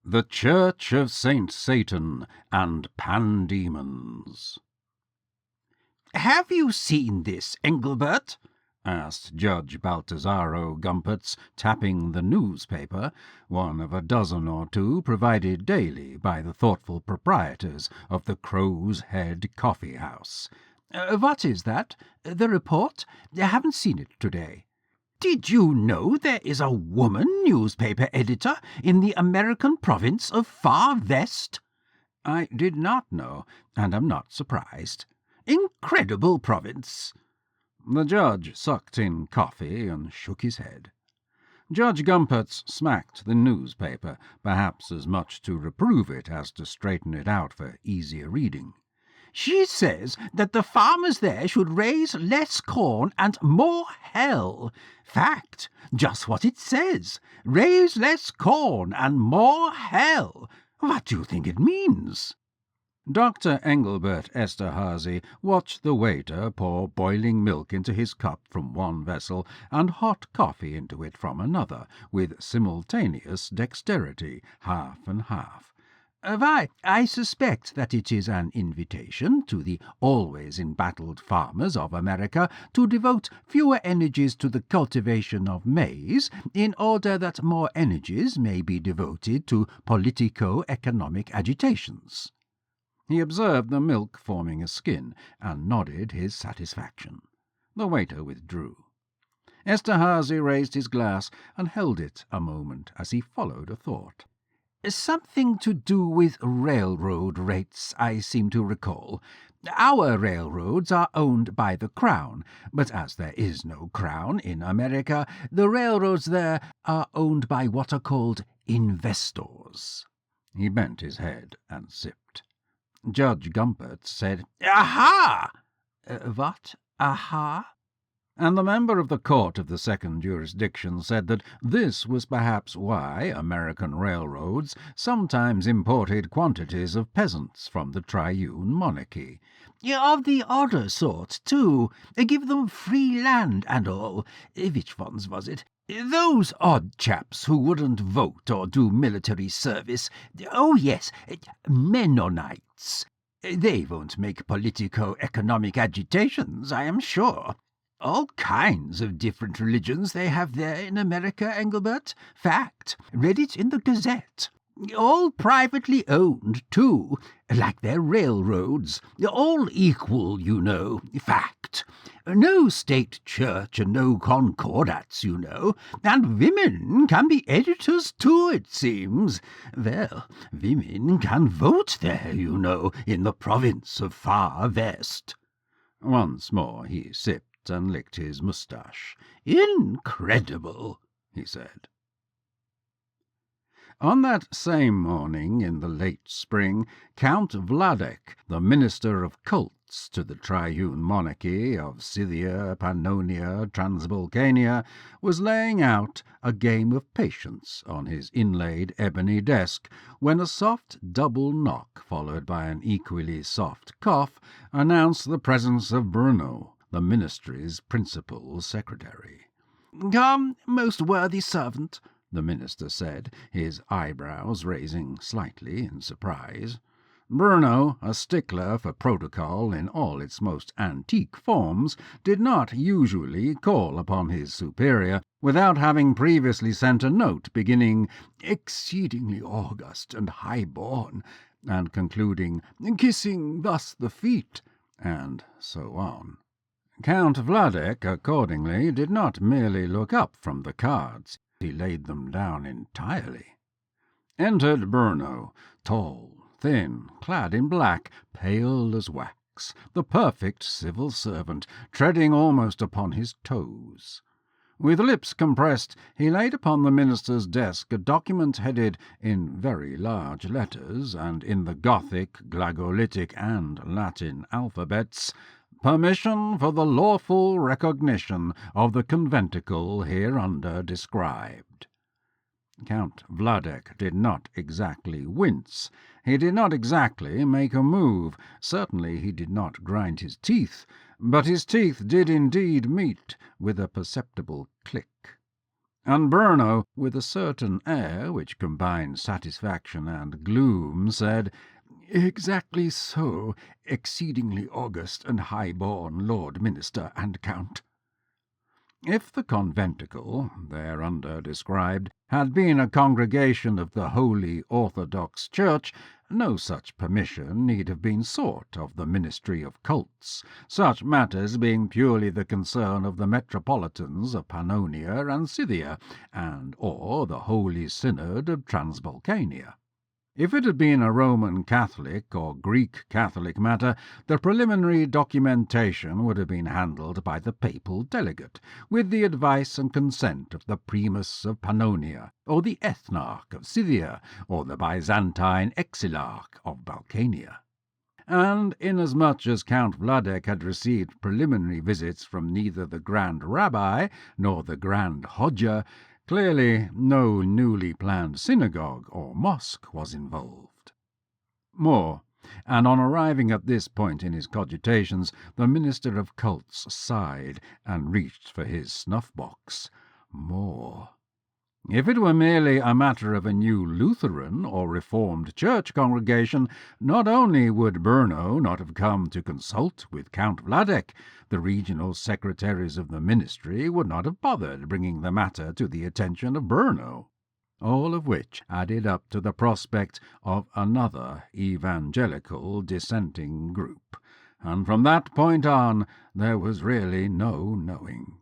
The Church of Saint Satan and Pandaemons. "Have you seen this, Engelbert?" asked Judge Baltazaro Gumpertz, tapping the newspaper, one of a dozen or two provided daily by the thoughtful proprietors of the Crow's Head Coffee House. What is that? The report? I haven't seen it today. Did you know there is a woman newspaper editor in the American province of Far West? I did not know, and am not surprised. Incredible province. The judge sucked in coffee and shook his head. Judge Gumpertz smacked the newspaper, perhaps as much to reprove it as to straighten it out for easier reading. She says that the farmers there should raise less corn and more hell. Fact, just what it says. Raise less corn and more hell. What do you think it means? Dr. Engelbert Eszterhazy watched the waiter pour boiling milk into his cup from one vessel and hot coffee into it from another, with simultaneous dexterity, half and half. Why, I suspect that it is an invitation to the always embattled farmers of America to devote fewer energies to the cultivation of maize, in order that more energies may be devoted to politico-economic agitations. He observed the milk forming a skin, and nodded his satisfaction. The waiter withdrew. Eszterhazy raised his glass and held it a moment as he followed a thought. Something to do with railroad rates, I seem to recall. Our railroads are owned by the Crown, but as there is no Crown in America, the railroads there are owned by what are called investors. He bent his head and sipped. Judge Gumpertz said, "Aha!" What? Aha? And the member of the court of the second jurisdiction said that this was perhaps why American railroads sometimes imported quantities of peasants from the triune monarchy. Of the odder sort, too. Give them free land and all. Which ones was it? Those odd chaps who wouldn't vote or do military service. Oh, yes, Mennonites. They won't make politico-economic agitations, I am sure. All kinds of different religions they have there in America, Engelbert. Fact. Read it in the Gazette. All privately owned, too, like their railroads. All equal, you know. Fact. No state church and no concordats, you know. And women can be editors, too, it seems. Well, women can vote there, you know, in the province of Far West. Once more he sipped and licked his moustache. "Incredible," he said. On that same morning in the late spring, Count Vladek, the minister of cults to the triune monarchy of Scythia, Pannonia, Transbalkania, was laying out a game of patience on his inlaid ebony desk when a soft double knock, followed by an equally soft cough, announced the presence of Bruno, the ministry's principal secretary. "Come, most worthy servant," the minister said, his eyebrows raising slightly in surprise. Bruno, a stickler for protocol in all its most antique forms, did not usually call upon his superior without having previously sent a note beginning "exceedingly august and high-born," and concluding "kissing thus the feet," and so on. Count Vladek, accordingly, did not merely look up from the cards. He laid them down entirely. Entered Bruno, tall, thin, clad in black, pale as wax, the perfect civil servant, treading almost upon his toes. With lips compressed, he laid upon the minister's desk a document headed in very large letters, and in the Gothic, Glagolitic, and Latin alphabets, "Permission for the lawful recognition of the conventicle hereunder described." Count Vladek did not exactly wince. He did not exactly make a move. Certainly he did not grind his teeth, but his teeth did indeed meet with a perceptible click. And Bruno, with a certain air which combined satisfaction and gloom, said, "Exactly so, exceedingly august and high-born Lord Minister and Count." If the conventicle, thereunder described, had been a congregation of the Holy Orthodox Church, no such permission need have been sought of the Ministry of Cults, such matters being purely the concern of the metropolitans of Pannonia and Scythia, and or the Holy Synod of Transvolcania. If it had been a Roman Catholic or Greek Catholic matter, the preliminary documentation would have been handled by the papal delegate, with the advice and consent of the Primus of Pannonia, or the Ethnarch of Scythia, or the Byzantine Exilarch of Balkania. And inasmuch as Count Vladek had received preliminary visits from neither the Grand Rabbi nor the Grand Hodja, clearly no newly planned synagogue or mosque was involved. More, and on arriving at this point in his cogitations, the Minister of Cults sighed and reached for his snuff-box. More. If it were merely a matter of a new Lutheran or Reformed Church congregation, not only would Bruno not have come to consult with Count Vladek, the regional secretaries of the ministry would not have bothered bringing the matter to the attention of Bruno. All of which added up to the prospect of another evangelical dissenting group, and from that point on there was really no knowing.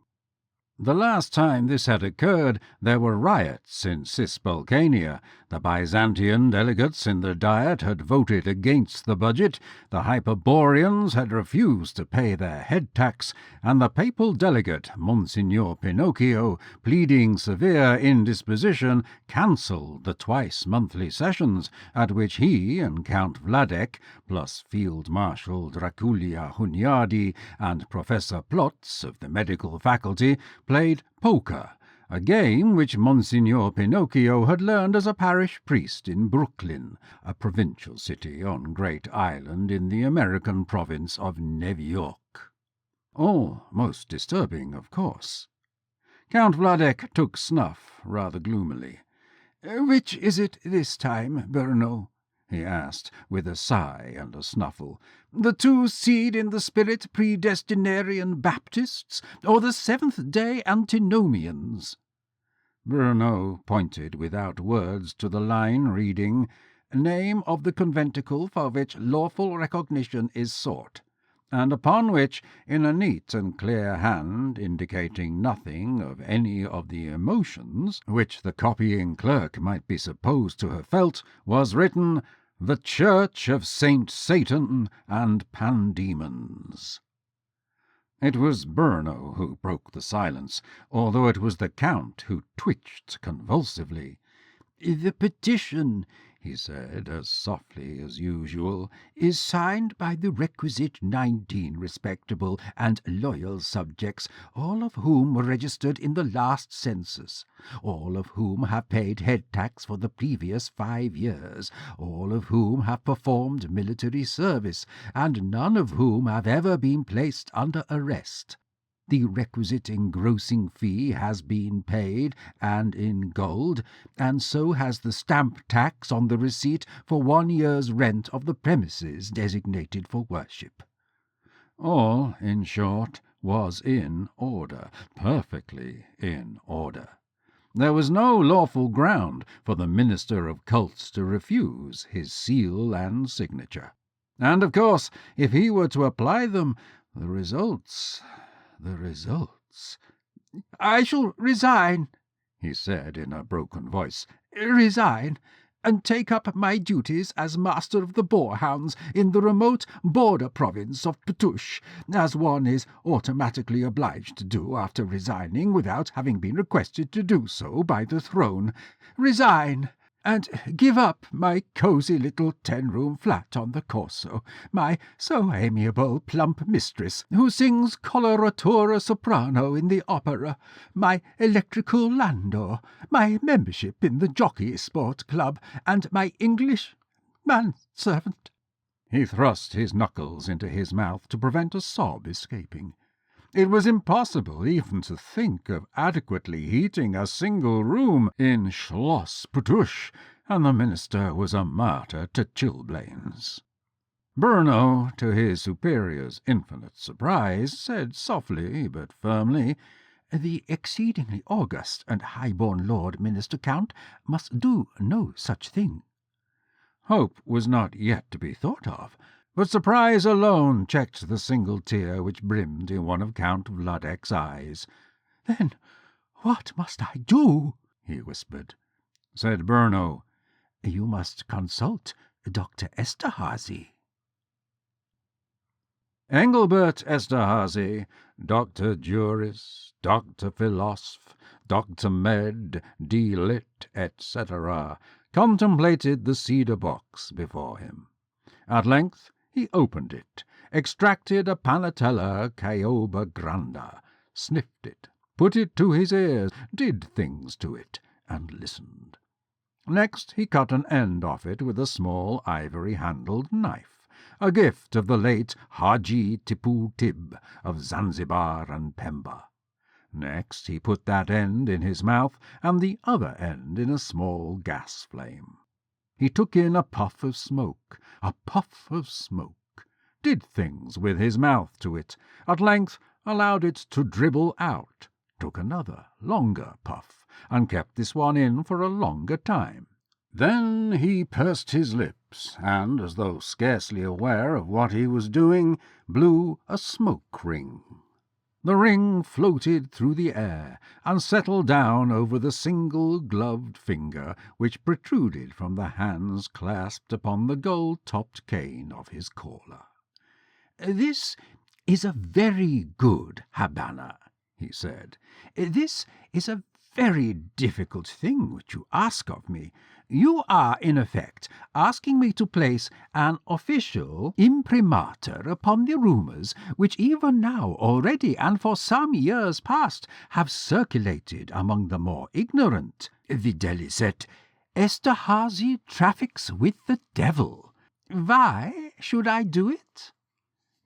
The last time this had occurred, there were riots in Cisbalcania. The Byzantine delegates in the Diet had voted against the budget, the Hyperboreans had refused to pay their head tax, and the papal delegate, Monsignor Pinocchio, pleading severe indisposition, cancelled the twice-monthly sessions, at which he and Count Vladek, plus Field Marshal Draculia Hunyadi and Professor Plotz of the medical faculty, played poker, a game which Monsignor Pinocchio had learned as a parish priest in Brooklyn, a provincial city on Great Island in the American province of New York. All most disturbing, of course. Count Vladek took snuff rather gloomily. "Which is it this time, Bruno?" he asked, with a sigh and a snuffle. "The two-seed in the spirit predestinarian Baptists, or the Seventh-day Antinomians?" Bruno pointed without words to the line reading, "Name of the conventicle for which lawful recognition is sought," and upon which, in a neat and clear hand, indicating nothing of any of the emotions which the copying clerk might be supposed to have felt, was written, "The Church of Saint Satan and Pandaemons." It was Bruno who broke the silence, although it was the Count who twitched convulsively. "The petition," he said, as softly as usual, "is signed by the requisite 19 respectable and loyal subjects, all of whom were registered in the last census, all of whom have paid head tax for the previous 5 years, all of whom have performed military service, and none of whom have ever been placed under arrest. The requisite engrossing fee has been paid, and in gold, and so has the stamp tax on the receipt for 1 year's rent of the premises designated for worship." All, in short, was in order, perfectly in order. There was no lawful ground for the Minister of Cults to refuse his seal and signature. And, of course, if he were to apply them, the results... "I shall resign," he said in a broken voice, "resign, and take up my duties as master of the boarhounds in the remote border province of Ptush, as one is automatically obliged to do after resigning without having been requested to do so by the throne. Resign, and give up my cosy little 10-room flat on the Corso, my so amiable plump mistress, who sings coloratura soprano in the opera, my electrical landau, my membership in the Jockey Sport Club, and my English manservant." He thrust his knuckles into his mouth to prevent a sob escaping. It was impossible even to think of adequately heating a single room in Schloss Putusch, and the minister was a martyr to chilblains. Bruno, to his superior's infinite surprise, said softly but firmly, "The exceedingly august and high-born Lord Minister Count must do no such thing." Hope was not yet to be thought of, but surprise alone checked the single tear which brimmed in one of Count Vladek's eyes. "Then what must I do?" he whispered. Said Bruno, "You must consult Dr. Eszterhazy." Engelbert Eszterhazy, Dr. Juris, Dr. Philosoph, Dr. Med, D. Lit, etc., contemplated the cedar box before him. At length he opened it, extracted a Panatella Caoba Granda, sniffed it, put it to his ears, did things to it, and listened. Next he cut an end off it with a small ivory-handled knife, a gift of the late Haji Tipu Tib of Zanzibar and Pemba. Next he put that end in his mouth, and the other end in a small gas flame. He took in a puff of smoke, did things with his mouth to it, at length allowed it to dribble out, took another, longer puff, and kept this one in for a longer time. Then he pursed his lips, and, as though scarcely aware of what he was doing, blew a smoke ring. The ring floated through the air, and settled down over the single gloved finger which protruded from the hands clasped upon the gold-topped cane of his caller. "This is a very good Habana," he said. "This is a very difficult thing which you ask of me. You are, in effect, asking me to place an official imprimatur upon the rumours which even now already and for some years past have circulated among the more ignorant. Videlicet, Eszterhazy traffics with the devil. Why should I do it?"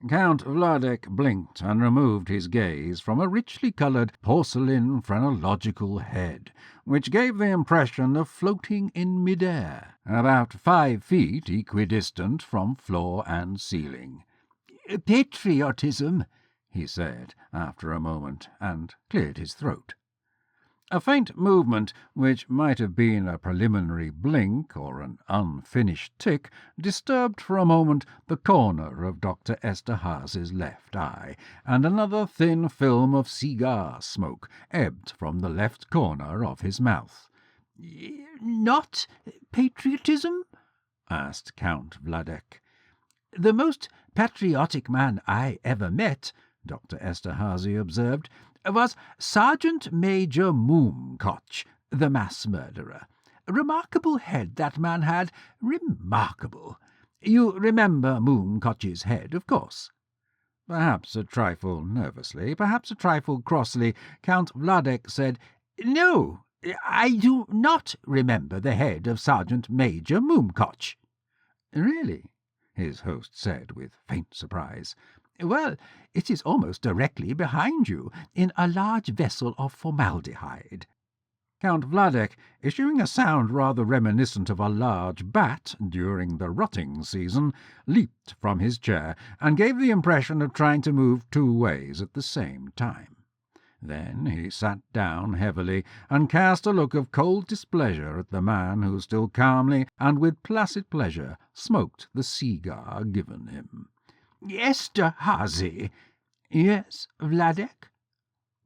Count Vladek blinked and removed his gaze from a richly coloured porcelain phrenological head, which gave the impression of floating in mid-air, about 5 feet equidistant from floor and ceiling. "Patriotism," he said, after a moment, and cleared his throat. A faint movement, which might have been a preliminary blink or an unfinished tick, disturbed for a moment the corner of Dr. Eszterhazy's left eye, and another thin film of cigar smoke ebbed from the left corner of his mouth. "Not patriotism?" asked Count Vladek. "The most patriotic man I ever met," Dr. Eszterhazy observed, "was Sergeant Major Moomkoch, the mass murderer. Remarkable head that man had, remarkable. You remember Moomkoch's head, of course?" Perhaps a trifle nervously, perhaps a trifle crossly, Count Vladek said, "No, I do not remember the head of Sergeant Major Moomkoch." "Really?" his host said with faint surprise. "Well, it is almost directly behind you, in a large vessel of formaldehyde." Count Vladek, issuing a sound rather reminiscent of a large bat during the rutting season, leaped from his chair and gave the impression of trying to move 2 ways at the same time. Then he sat down heavily and cast a look of cold displeasure at the man who still calmly and with placid pleasure smoked the cigar given him. "Eszterhazy." "Yes, Vladek?"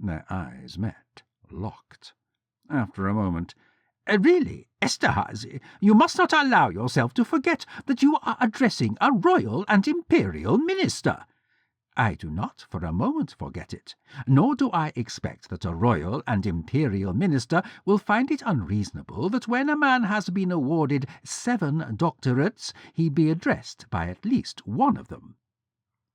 Their eyes met, locked. After a moment, "Really, Eszterhazy, you must not allow yourself to forget that you are addressing a royal and imperial minister." "I do not for a moment forget it, nor do I expect that a royal and imperial minister will find it unreasonable that when a man has been awarded 7 doctorates, he be addressed by at least one of them."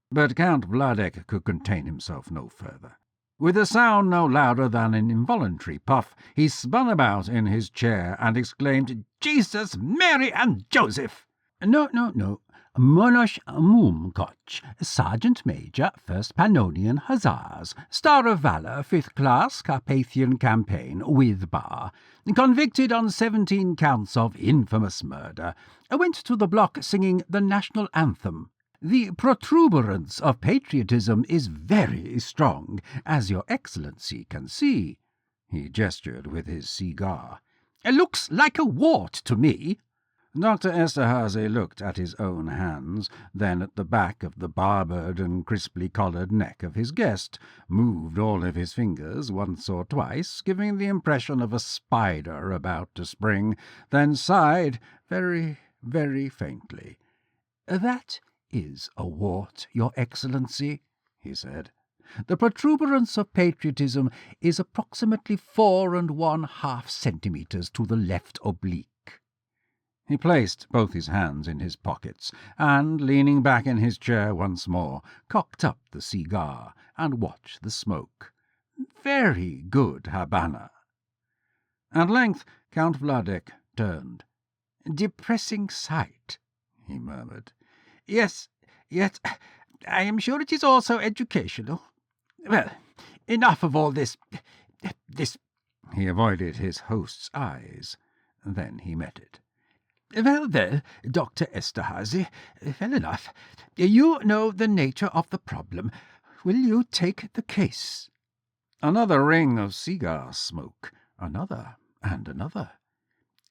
But Count Vladek could contain himself no further. With a sound no louder than an involuntary puff, he spun about in his chair and exclaimed, "Jesus, Mary, and Joseph!" No. Monosh Mumkoch, Sergeant Major, 1st Pannonian Hussars, Star of Valor, 5th Class, Carpathian Campaign, with bar, convicted on 17 counts of infamous murder, went to the block singing the national anthem. The protuberance of patriotism is very strong, as your Excellency can see. He gestured with his cigar. Looks like a wart to me. Dr. Eszterhazy looked at his own hands, then at the back of the barbered and crisply collared neck of his guest, moved all of his fingers once or twice, giving the impression of a spider about to spring, then sighed very, very faintly. That is a wart, your Excellency, he said. The protuberance of patriotism is approximately 4 1/2 centimetres to the left oblique. He placed both his hands in his pockets, and, leaning back in his chair once more, cocked up the cigar and watched the smoke. Very good Habana. At length Count Vladek turned. Depressing sight, he murmured. Yes, yet I am sure it is also educational. Well, enough of all this. He avoided his host's eyes. Then he met it. Well, Dr. Eszterhazy, well enough. You know the nature of the problem. Will you take the case? Another ring of cigar smoke, another and another.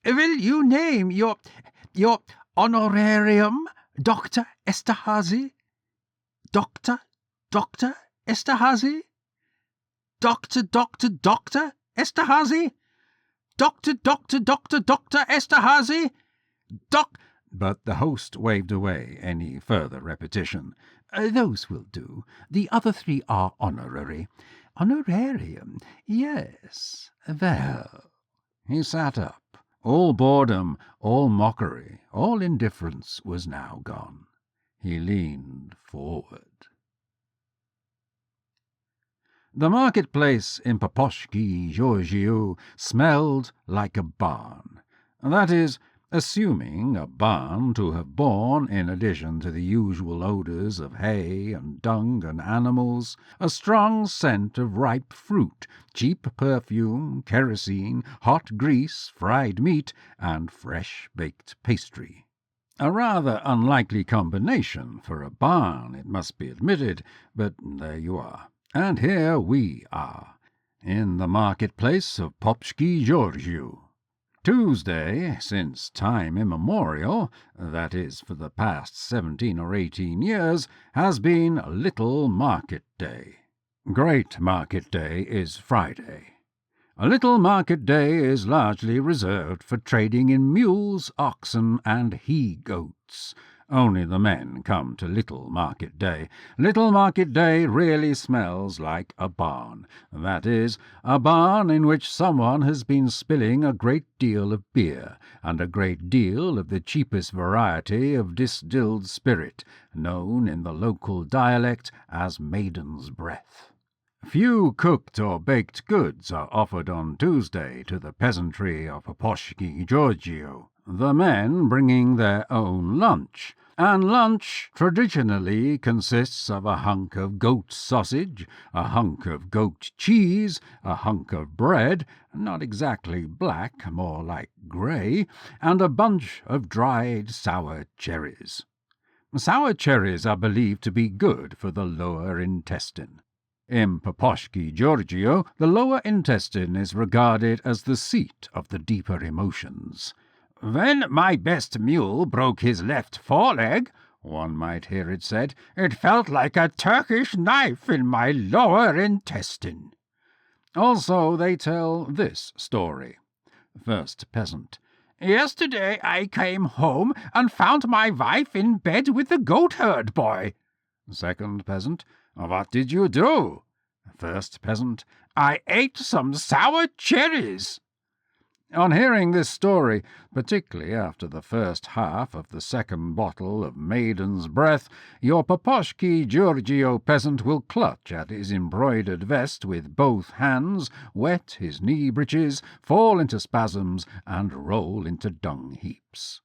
Will you name your honorarium, Dr. Eszterhazy? Dr. Eszterhazy? Dr. Eszterhazy? Dr. Eszterhazy? But the host waved away any further repetition. Those will do. The other 3 are honorary. Honorarium, yes. Well. He sat up. All boredom, all mockery, all indifference was now gone. He leaned forward. The marketplace in Poposhki, Georgiou, smelled like a barn. That is, assuming a barn to have borne, in addition to the usual odours of hay and dung and animals, a strong scent of ripe fruit, cheap perfume, kerosene, hot grease, fried meat, and fresh baked pastry. A rather unlikely combination for a barn, it must be admitted, but there you are. And here we are, in the marketplace of Popshki Georgiou. Tuesday, since time immemorial, that is, for the past 17 or 18 years, has been Little Market Day. Great Market Day is Friday. A Little Market Day is largely reserved for trading in mules, oxen, and he-goats. Only the men come to Little Market Day. Little Market Day really smells like a barn. That is, a barn in which someone has been spilling a great deal of beer, and a great deal of the cheapest variety of distilled spirit, known in the local dialect as maiden's breath. Few cooked or baked goods are offered on Tuesday to the peasantry of Poposhki Georgiou, the men bringing their own lunch, and lunch traditionally consists of a hunk of goat sausage, a hunk of goat cheese, a hunk of bread, not exactly black, more like grey, and a bunch of dried sour cherries. Sour cherries are believed to be good for the lower intestine. In Poposhki Georgiou, the lower intestine is regarded as the seat of the deeper emotions. "When my best mule broke his left foreleg," one might hear it said, "it felt like a Turkish knife in my lower intestine." Also they tell this story. First peasant. "Yesterday I came home and found my wife in bed with the goatherd boy." Second peasant. "What did you do?" First peasant. "I ate some sour cherries." On hearing this story, particularly after the first half of the second bottle of maiden's breath, your Poposhki Georgiou peasant will clutch at his embroidered vest with both hands, wet his knee breeches, fall into spasms, and roll into dung heaps.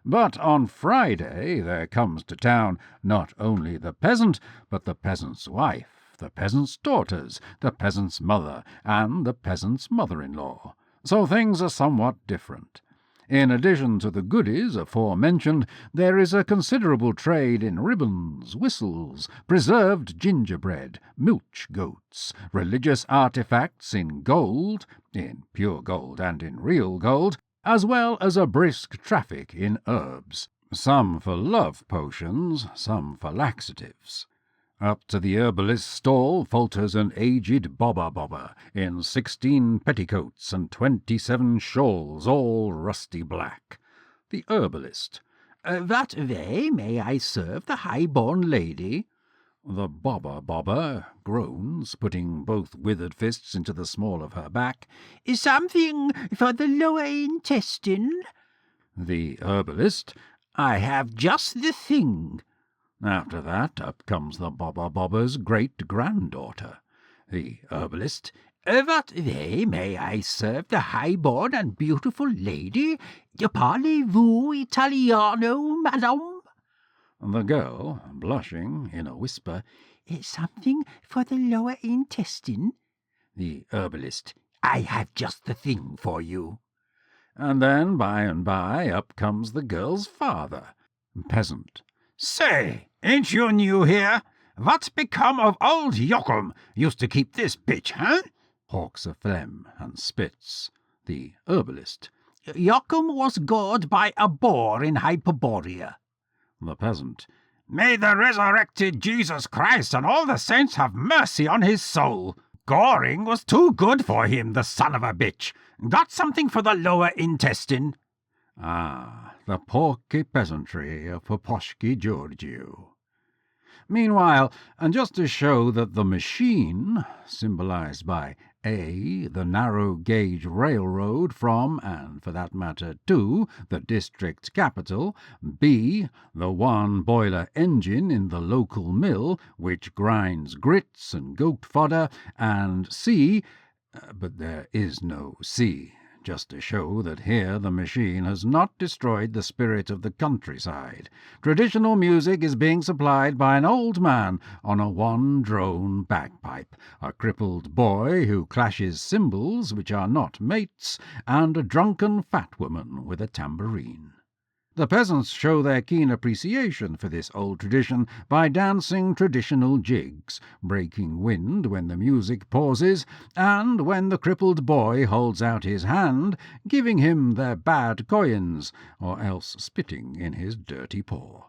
But on Friday there comes to town not only the peasant, but the peasant's wife, the peasant's daughters, the peasant's mother, and the peasant's mother-in-law. So things are somewhat different. In addition to the goodies aforementioned, there is a considerable trade in ribbons, whistles, preserved gingerbread, milch goats, religious artifacts in gold, in pure gold and in real gold, as well as a brisk traffic in herbs, some for love potions, some for laxatives. Up to the herbalist's stall falters an aged bobber in 16 petticoats and 27 shawls, all rusty black. The herbalist. That way may I serve the high-born lady? The bobber groans, putting both withered fists into the small of her back. Something for the lower intestine? The herbalist. I have just the thing. After that, up comes the bobber's great-granddaughter. The herbalist. What way may I serve the high-born and beautiful lady? Parlez-vous Italiano, madame? The girl, blushing, in a whisper. Something for the lower intestine? The herbalist. I have just the thing for you. And then, by and by, up comes the girl's father. Peasant. Say, ain't you new here? What's become of old Jochum? Used to keep this bitch, huh? Hawks a phlegm and spits. The herbalist. Jochum was gored by a boar in Hyperborea. The peasant. May the resurrected Jesus Christ and all the saints have mercy on his soul. Goring was too good for him, the son of a bitch. Got something for the lower intestine? Ah, the porky peasantry of Poposhki Georgiou. Meanwhile, and just to show that the machine, symbolized by A, the narrow-gauge railroad from, and for that matter to, the district capital, B, the one-boiler engine in the local mill, which grinds grits and goat fodder, and C, but there is no C, just to show that here the machine has not destroyed the spirit of the countryside. Traditional music is being supplied by an old man on a one-drone bagpipe, a crippled boy who clashes cymbals which are not mates, and a drunken fat woman with a tambourine. The peasants show their keen appreciation for this old tradition by dancing traditional jigs, breaking wind when the music pauses, and when the crippled boy holds out his hand, giving him their bad coins, or else spitting in his dirty paw.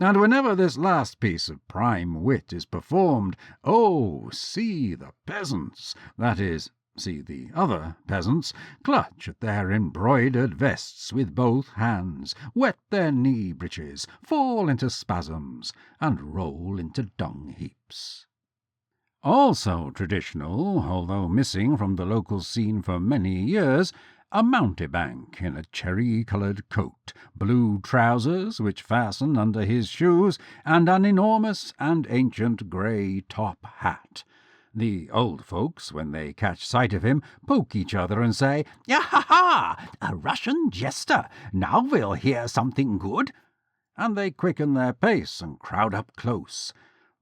And whenever this last piece of prime wit is performed, oh, see the peasants, that is, see the other peasants, clutch at their embroidered vests with both hands, wet their knee-breeches, fall into spasms, and roll into dung-heaps. Also traditional, although missing from the local scene for many years, a mountebank in a cherry-coloured coat, blue trousers which fasten under his shoes, and an enormous and ancient grey top hat. The old folks, when they catch sight of him, poke each other and say, "Ha-ha! A Russian jester! Now we'll hear something good!" And they quicken their pace and crowd up close.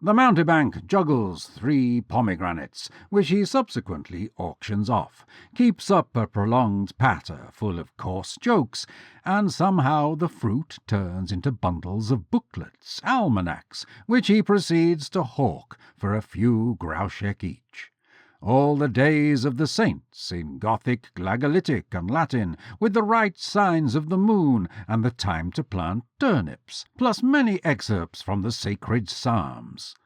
The mountebank juggles 3 pomegranates, which he subsequently auctions off, keeps up a prolonged patter full of coarse jokes, and somehow the fruit turns into bundles of booklets, almanacs, which he proceeds to hawk for a few groschek each. All the days of the saints in Gothic, Glagolitic, and Latin, with the right signs of the moon and the time to plant turnips, plus many excerpts from the sacred psalms.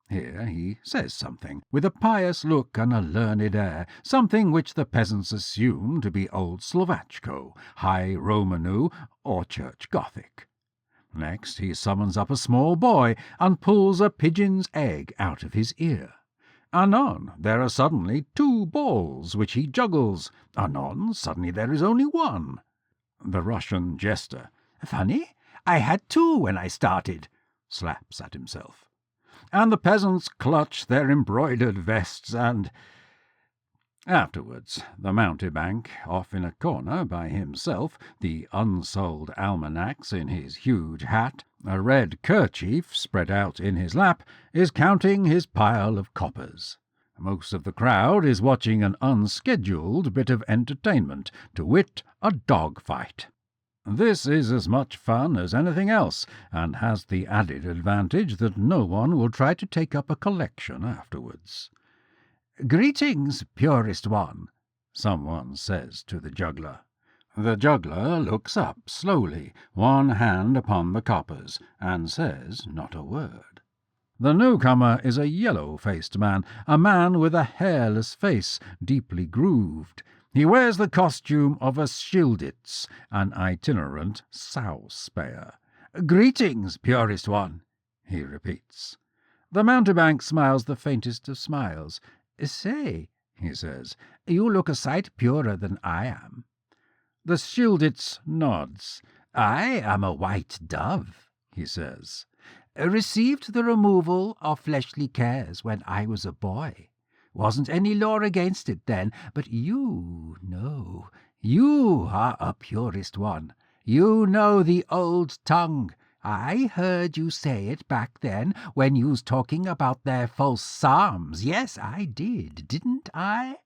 Here he says something, with a pious look and a learned air, something which the peasants assume to be Old Slovachko, High Romanu, or Church Gothic. Next he summons up a small boy and pulls a pigeon's egg out of his ear. Anon, there are suddenly 2 balls which he juggles. Anon, suddenly there is only 1. The Russian jester. "Funny, I had 2 when I started," slaps at himself. And the peasants clutch their embroidered vests and... Afterwards, the mountebank, off in a corner by himself, the unsold almanacs in his huge hat, a red kerchief spread out in his lap, is counting his pile of coppers. Most of the crowd is watching an unscheduled bit of entertainment, to wit, a dog fight. This is as much fun as anything else, and has the added advantage that no one will try to take up a collection afterwards. "Greetings, purest one," someone says to the juggler. The juggler looks up slowly, one hand upon the coppers, and says not a word. The newcomer is a yellow-faced man, a man with a hairless face, deeply grooved. He wears the costume of a Schilditz, an itinerant sow-spayer. "Greetings, purest one," he repeats. The mountebank smiles the faintest of smiles. "Say," he says, "you look a sight purer than I am." The Schilditz nods. "I am a white dove," he says. "Received the removal of fleshly cares when I was a boy. Wasn't any law against it then, but you know. You are a purest one. You know the old tongue. I heard you say it back then when you was talking about their false psalms. Yes, I did, didn't I?"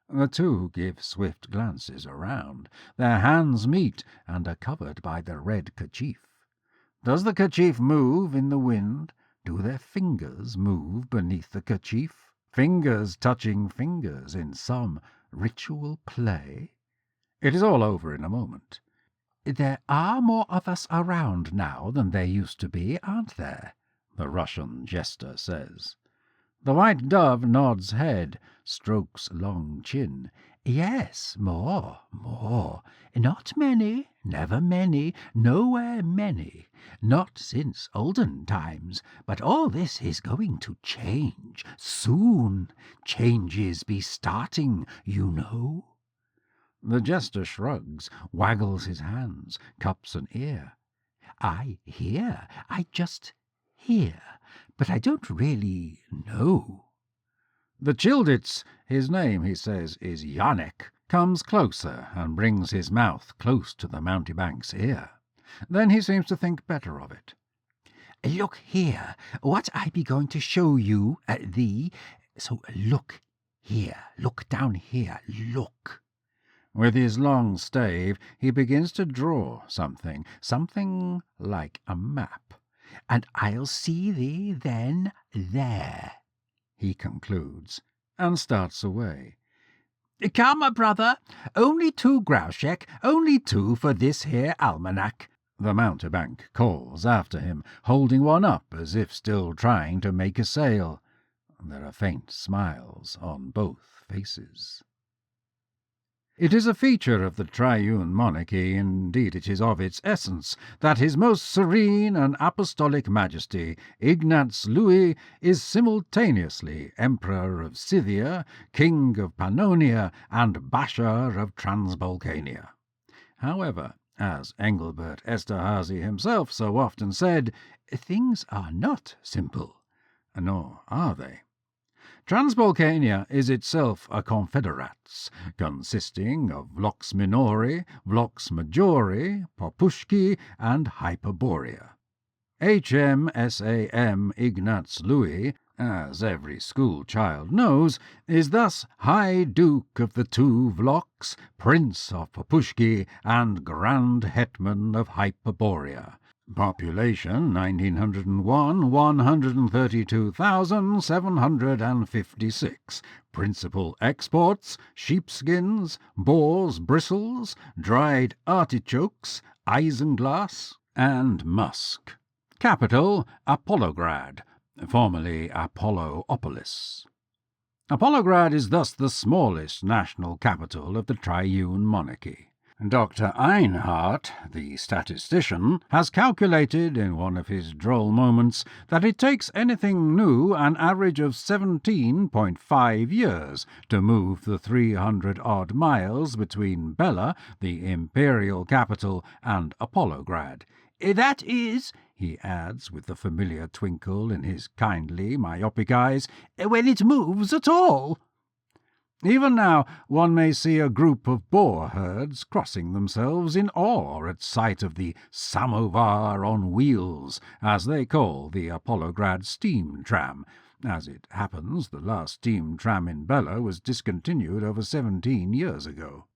The two give swift glances around. Their hands meet and are covered by the red kerchief. Does the kerchief move in the wind? Do their fingers move beneath the kerchief? Fingers touching fingers in some ritual play? It is all over in a moment. "There are more of us around now than there used to be, aren't there?" the Russian jester says. The white dove nods head, strokes long chin. "Yes, more. Not many, never many, nowhere many. Not since olden times. But all this is going to change. Soon. Changes be starting, you know." The jester shrugs, waggles his hands, cups an ear. "I hear. I just hear. But I don't really know." The Childitz, his name, he says, is Yannick, comes closer and brings his mouth close to the mountebank's ear. Then he seems to think better of it. "Look here, what I be going to show you, thee. So look here, look down here, look." With his long stave he begins to draw something like a map. "And I'll see thee then there," he concludes, and starts away. "Come, brother, only 2 Grauschek, only 2 for this here almanac," the mountebank calls after him, holding one up as if still trying to make a sale. There are faint smiles on both faces. It is a feature of the triune monarchy, indeed it is of its essence, that His Most Serene and Apostolic Majesty, Ignaz Louis, is simultaneously Emperor of Scythia, King of Pannonia, and Basha of Transbalkania. However, as Engelbert Eszterhazy himself so often said, things are not simple, nor are they. Transbalkania is itself a confederats, consisting of Vlox Minori, Vlox Majori, Popushki, and Hyperborea. HMSAM Ignaz Louis, as every school child knows, is thus High Duke of the 2 Vloks, Prince of Popushki, and Grand Hetman of Hyperborea. Population 1901, 132,756. Principal exports: sheepskins, boar's bristles, dried artichokes, isinglass, and musk. Capital: Apollograd, formerly Apolloopolis. Apollograd is thus the smallest national capital of the triune monarchy. Dr. Einhardt, the statistician, has calculated in one of his droll moments that it takes anything new an average of 17.5 years to move the 300-odd miles between Bela, the imperial capital, and Apollograd. "That is," he adds with the familiar twinkle in his kindly, myopic eyes, "when it moves at all." Even now one may see a group of boar herds crossing themselves in awe at sight of the samovar on wheels, as they call the Apolograd steam tram. As it happens, the last steam tram in Bela was discontinued over 17 years ago.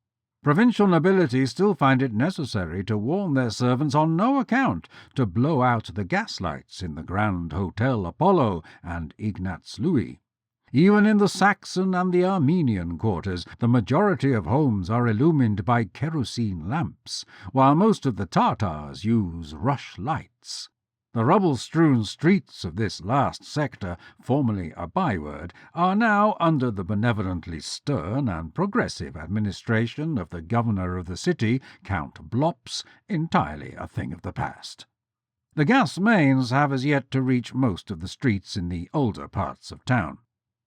Provincial nobility still find it necessary to warn their servants on no account to blow out the gaslights in the Grand Hotel Apollo and Ignaz Louis. Even in the Saxon and the Armenian quarters, the majority of homes are illumined by kerosene lamps, while most of the Tatars use rush lights. The rubble-strewn streets of this last sector, formerly a byword, are now, under the benevolently stern and progressive administration of the governor of the city, Count Blops, entirely a thing of the past. The gas mains have as yet to reach most of the streets in the older parts of town.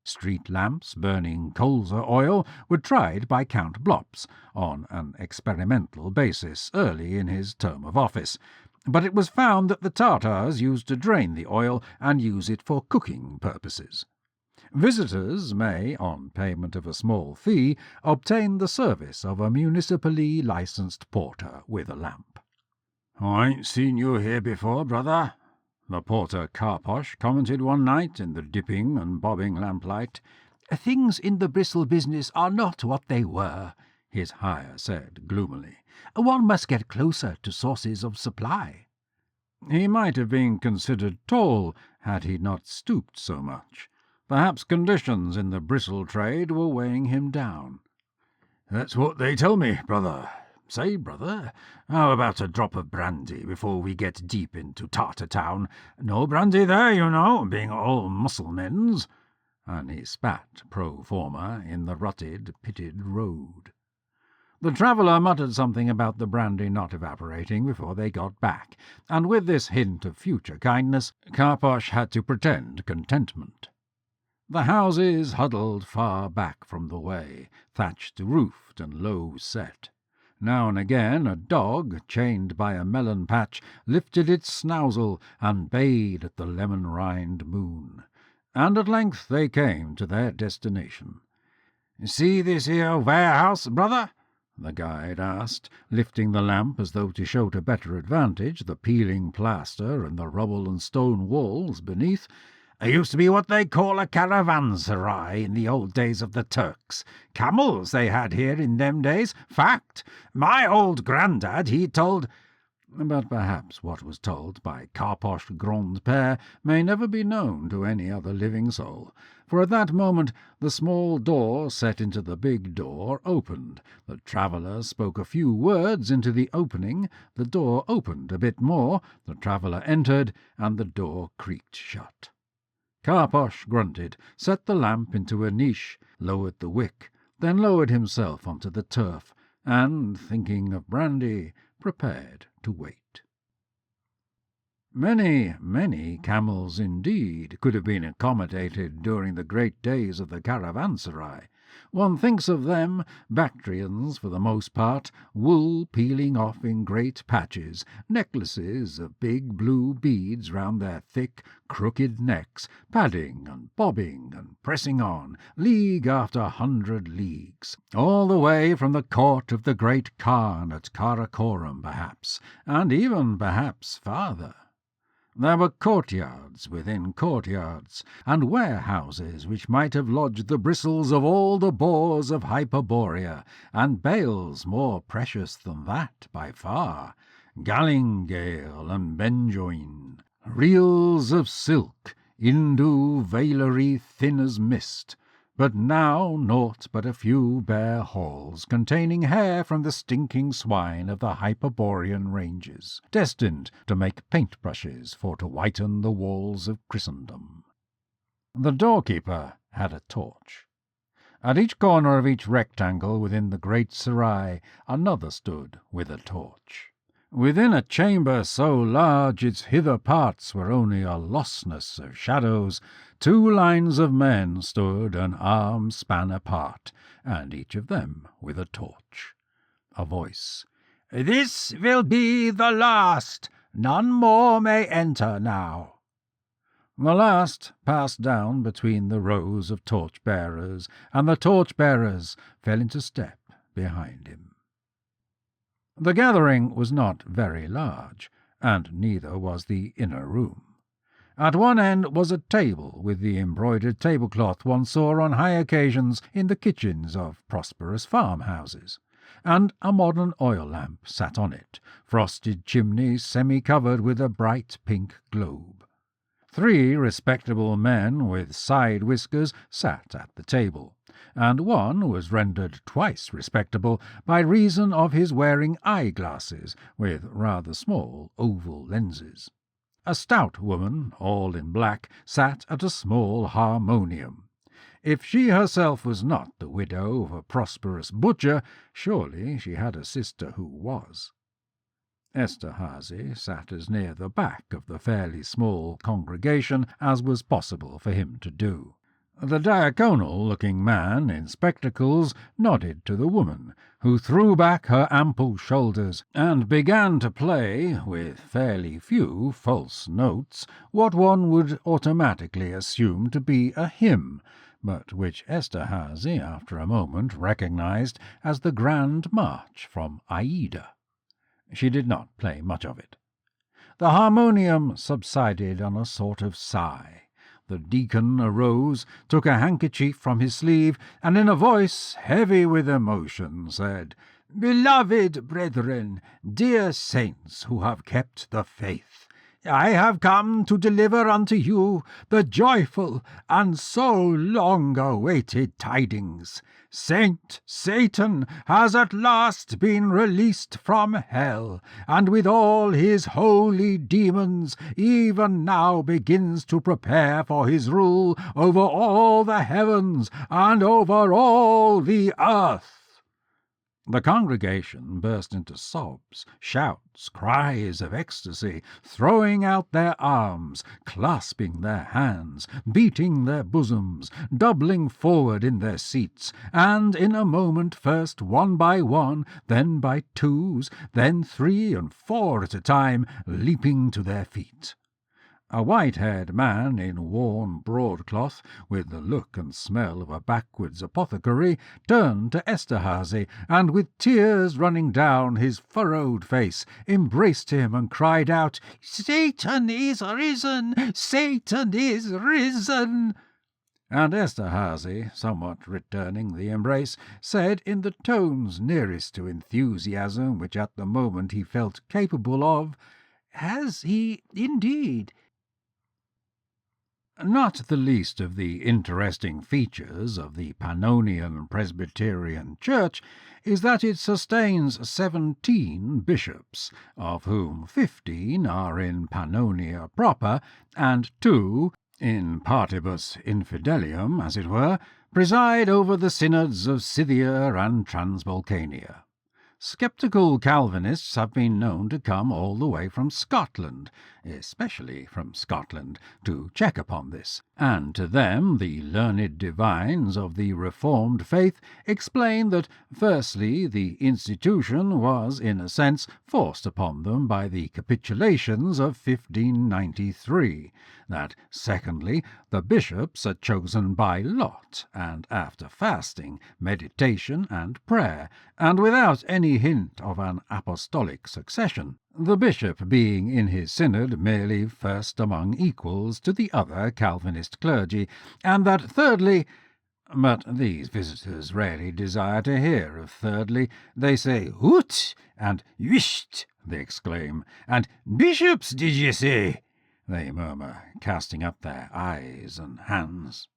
Street lamps burning colza oil were tried by Count Blops on an experimental basis early in his term of office, but it was found that the Tatars used to drain the oil and use it for cooking purposes. Visitors may, on payment of a small fee, obtain the service of a municipally licensed porter with a lamp. "I ain't seen you here before, brother," the porter Karposh commented one night in the dipping and bobbing lamplight. "Things in the bristle business are not what they were," his hire said gloomily. "One must get closer to sources of supply." He might have been considered tall had he not stooped so much. Perhaps conditions in the bristle trade were weighing him down. "That's what they tell me, brother. Say, brother, how about a drop of brandy before we get deep into Tartar Town? No brandy there, you know, being all Mussulmans." And he spat pro forma in the rutted, pitted road. The traveller muttered something about the brandy not evaporating before they got back, and with this hint of future kindness, Karposh had to pretend contentment. The houses huddled far back from the way, thatched-roofed and low-set. Now and again a dog, chained by a melon patch, lifted its snousel and bayed at the lemon-rind moon. And at length they came to their destination. "See this here warehouse, brother?" the guide asked, lifting the lamp as though to show to better advantage the peeling plaster and the rubble and stone walls beneath. "It used to be what they call a caravanserai in the old days of the Turks. Camels they had here in them days. Fact. My old grandad, he told—" But perhaps what was told by Karposh Grandpère may never be known to any other living soul, for at that moment the small door set into the big door opened. The traveller spoke a few words into the opening, the door opened a bit more, the traveller entered, and the door creaked shut. Karposh grunted, set the lamp into a niche, lowered the wick, then lowered himself onto the turf, and, thinking of brandy, prepared to wait. Many, many camels indeed could have been accommodated during the great days of the caravanserai. One thinks of them, Bactrians for the most part, wool peeling off in great patches, necklaces of big blue beads round their thick, crooked necks, padding and bobbing and pressing on, league after 100 leagues, all the way from the court of the great Khan at Karakoram, perhaps, and even perhaps farther. There were courtyards within courtyards, and warehouses which might have lodged the bristles of all the boars of Hyperborea, and bales more precious than that by far, galingale and benjoin, reels of silk, Indu veilery thin as mist, but now naught but a few bare halls containing hair from the stinking swine of the Hyperborean ranges, destined to make paint-brushes for to whiten the walls of Christendom. The doorkeeper had a torch. At each corner of each rectangle within the great serai another stood with a torch. Within a chamber so large its hither parts were only a lostness of shadows, 2 lines of men stood an arm's span apart, and each of them with a torch. A voice. "This will be the last. None more may enter now." The last passed down between the rows of torch-bearers, and the torch-bearers fell into step behind him. The gathering was not very large, and neither was the inner room. At one end was a table with the embroidered tablecloth one saw on high occasions in the kitchens of prosperous farmhouses, and a modern oil lamp sat on it, frosted chimney semi-covered with a bright pink globe. 3 respectable men with side whiskers sat at the table, and one was rendered twice respectable by reason of his wearing eyeglasses with rather small oval lenses. A stout woman, all in black, sat at a small harmonium. If she herself was not the widow of a prosperous butcher, surely she had a sister who was. Eszterhazy sat as near the back of the fairly small congregation as was possible for him to do. The diaconal-looking man in spectacles nodded to the woman, who threw back her ample shoulders and began to play, with fairly few false notes, what one would automatically assume to be a hymn, but which Eszterhazy after a moment recognized as the Grand March from Aida. She did not play much of it. The harmonium subsided on a sort of sigh. The deacon arose, took a handkerchief from his sleeve, and in a voice heavy with emotion said, "Beloved brethren, dear saints who have kept the faith, I have come to deliver unto you the joyful and so long-awaited tidings. Saint Satan has at last been released from hell, and with all his holy demons even now begins to prepare for his rule over all the heavens and over all the earth." The congregation burst into sobs, shouts, cries of ecstasy, throwing out their arms, clasping their hands, beating their bosoms, doubling forward in their seats, and in a moment first one by one, then by twos, then 3 and 4 at a time, leaping to their feet. A white-haired man in worn broadcloth, with the look and smell of a backwoods apothecary, turned to Eszterhazy, and with tears running down his furrowed face, embraced him and cried out, "Satan is risen! Satan is risen!" And Eszterhazy, somewhat returning the embrace, said in the tones nearest to enthusiasm which at the moment he felt capable of, "Has he indeed?" Not the least of the interesting features of the Pannonian Presbyterian Church is that it sustains 17 bishops, of whom 15 are in Pannonia proper, and 2, in partibus infidelium, as it were, preside over the synods of Scythia and Transbalkania. Sceptical Calvinists have been known to come all the way from Scotland, especially from Scotland, to check upon this, and to them the learned divines of the Reformed faith explain that, firstly, the institution was, in a sense, forced upon them by the capitulations of 1593, that, secondly, the bishops are chosen by lot, and after fasting, meditation, and prayer, and without any hint of an apostolic succession, the bishop being in his synod merely first among equals to the other Calvinist clergy, and that thirdly— but these visitors rarely desire to hear of thirdly. They say, "Hoot!" and "Whisht!" they exclaim, and "Bishops, did ye say?" they murmur, casting up their eyes and hands.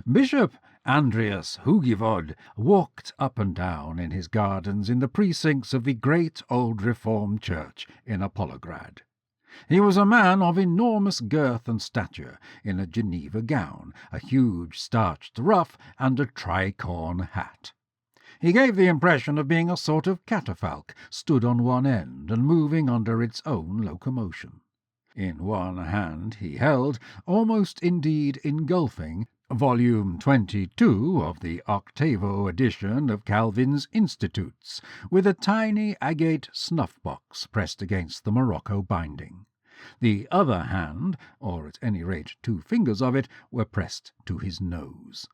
Bishop Andreas Hugivod walked up and down in his gardens in the precincts of the great old Reformed church in Apolograd. He was a man of enormous girth and stature, in a Geneva gown, a huge starched ruff, and a tricorn hat. He gave the impression of being a sort of catafalque, stood on one end and moving under its own locomotion. In one hand he held, almost indeed engulfing, volume 22 of the octavo edition of Calvin's Institutes, with a tiny agate snuff-box pressed against the morocco binding. The other hand, or at any rate 2 fingers of it, were pressed to his nose.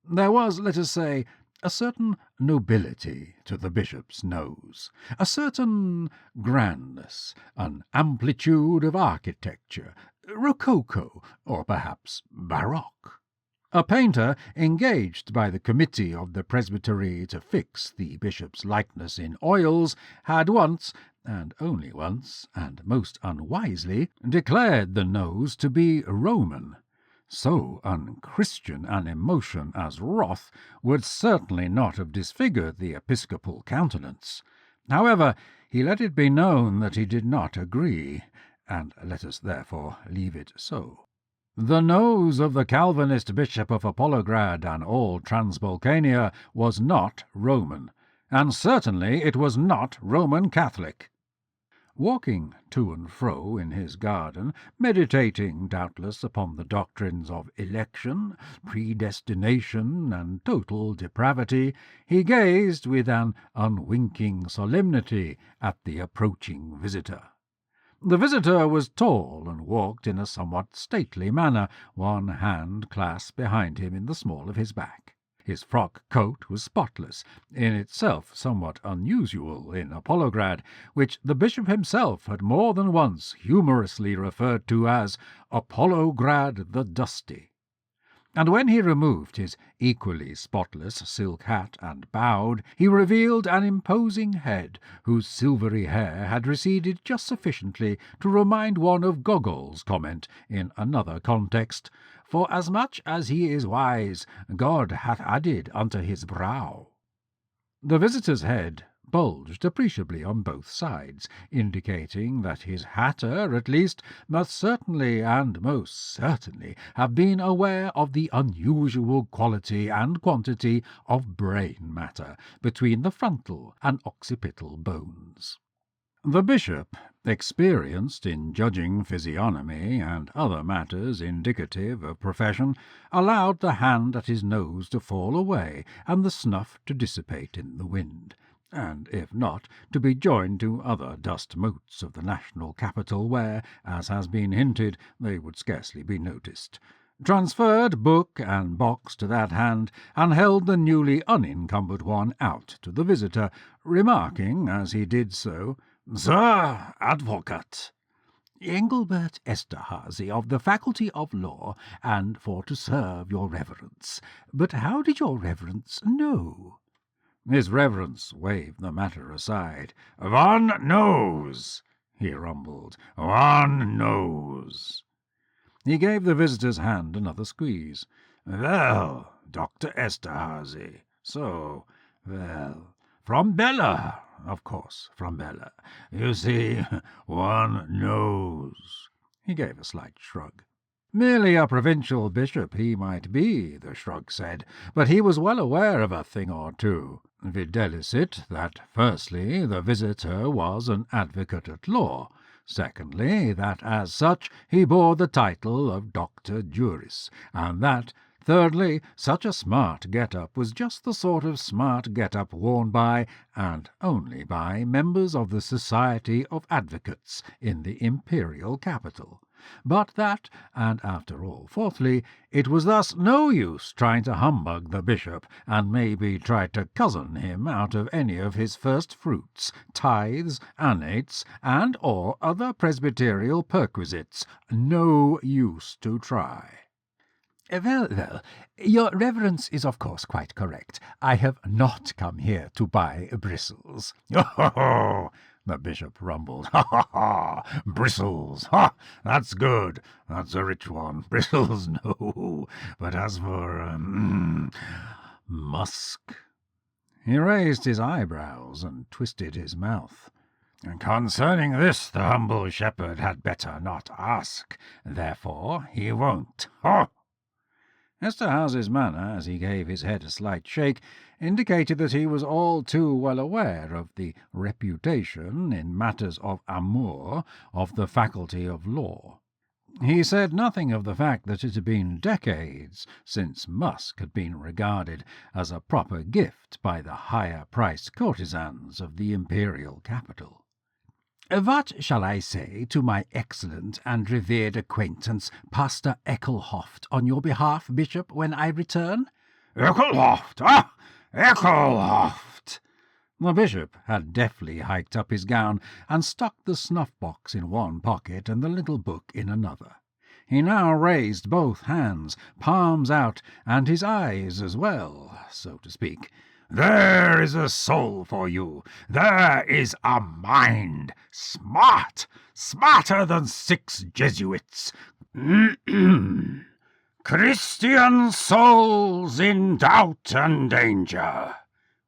There was, let us say, a certain nobility to the bishop's nose, a certain grandness, an amplitude of architecture, rococo, or perhaps baroque. A painter engaged by the committee of the presbytery to fix the bishop's likeness in oils had once, and only once, and most unwisely, declared the nose to be Roman. So unchristian an emotion as wrath would certainly not have disfigured the episcopal countenance. However, he let it be known that he did not agree, and let us therefore leave it so. The nose of the Calvinist Bishop of Apolograd and all Transbalkania was not Roman, and certainly it was not Roman Catholic. Walking to and fro in his garden, meditating doubtless upon the doctrines of election, predestination, and total depravity, he gazed with an unwinking solemnity at the approaching visitor. The visitor was tall and walked in a somewhat stately manner, one hand clasped behind him in the small of his back. His frock coat was spotless, in itself somewhat unusual in Apolograd, which the bishop himself had more than once humorously referred to as Apolograd the Dusty. And when he removed his equally spotless silk hat and bowed, he revealed an imposing head, whose silvery hair had receded just sufficiently to remind one of Gogol's comment in another context, "For as much as he is wise, God hath added unto his brow." The visitor's head bulged appreciably on both sides, indicating that his hatter, at least, must certainly and most certainly have been aware of the unusual quality and quantity of brain matter between the frontal and occipital bones. The bishop, experienced in judging physiognomy and other matters indicative of profession, allowed the hand at his nose to fall away and the snuff to dissipate in the wind, and, if not, to be joined to other dust motes of the national capital where, as has been hinted, they would scarcely be noticed, transferred book and box to that hand, and held the newly unencumbered one out to the visitor, remarking, as he did so, "Sir Advocate, Engelbert Eszterhazy of the Faculty of Law, and for to serve your reverence. But how did your reverence know?" His reverence waved the matter aside. "One knows," he rumbled. "One knows." He gave the visitor's hand another squeeze. "Well, Dr. Eszterhazy, so, well, from Bella, of course, from Bella. You see, one knows." He gave a slight shrug. Merely a provincial bishop he might be, the shrug said, but he was well aware of a thing or two. Videlicet, that firstly the visitor was an advocate at law, secondly that as such he bore the title of Doctor Juris, and that, thirdly, such a smart get-up was just the sort of smart get-up worn by, and only by, members of the Society of Advocates in the imperial capital. But that, and after all, fourthly, it was thus no use trying to humbug the bishop, and maybe try to cozen him out of any of his first fruits, tithes, annates, and or other presbyterial perquisites. No use to try. Well, your reverence is of course quite correct. I have not come here to buy bristles." "Oh, the bishop rumbled. "Ha, ha, ha! Bristles! Ha! That's good. That's a rich one. Bristles, no. But as for, musk—" He raised his eyebrows and twisted his mouth. "Concerning this the humble shepherd had better not ask. Therefore he won't. Ha!" Eszterhazy's manner, as he gave his head a slight shake, indicated that he was all too well aware of the reputation in matters of amour of the Faculty of Law. He said nothing of the fact that it had been decades since musk had been regarded as a proper gift by the higher-priced courtesans of the imperial capital. What shall I say to my excellent and revered acquaintance, Pastor Ecclehoft, on your behalf, Bishop, when I return?" "Ecclehoft! Ah! Ecclehoft!" The bishop had deftly hiked up his gown and stuck the snuff-box in one pocket and the little book in another. He now raised both hands, palms out, and his eyes as well, so to speak. "There is a soul for you. There is a mind. Smart! Smarter than 6 Jesuits. Christian souls in doubt and danger."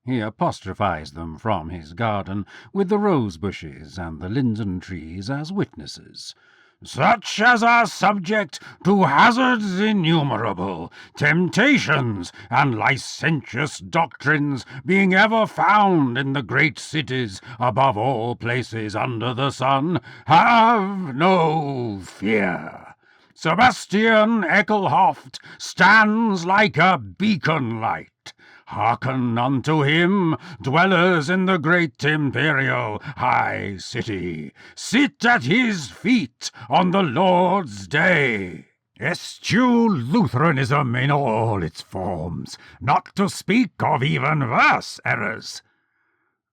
He apostrophized them from his garden, with the rose bushes and the linden trees as witnesses. "Such as are subject to hazards innumerable, temptations and licentious doctrines being ever found in the great cities above all places under the sun, have no fear. Sebastian Ecclehoft stands like a beacon light. Hearken unto him, dwellers in the great imperial high city. Sit at his feet on the Lord's day. Eschew Lutheranism in all its forms, not to speak of even worse errors."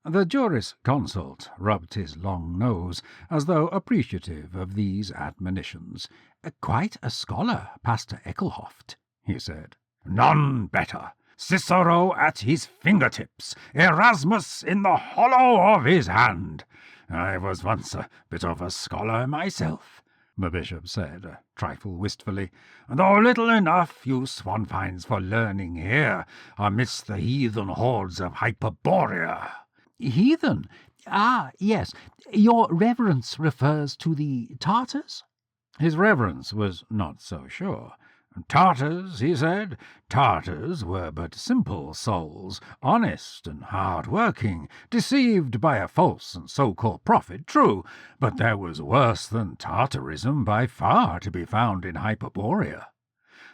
The jurisconsult rubbed his long nose, as though appreciative of these admonitions. "Quite a scholar, Pastor Ecclehoft," he said. "None better. Cicero at his fingertips, Erasmus in the hollow of his hand. I was once a bit of a scholar myself," the bishop said, a trifle wistfully, "though little enough use one finds for learning here, amidst the heathen hordes of Hyperborea." "Heathen? Ah, yes. Your reverence refers to the Tartars?" His reverence was not so sure. Tartars, he said, Tartars were but simple souls, honest and hard-working, deceived by a false and so-called prophet, true, but there was worse than Tartarism by far to be found in Hyperborea.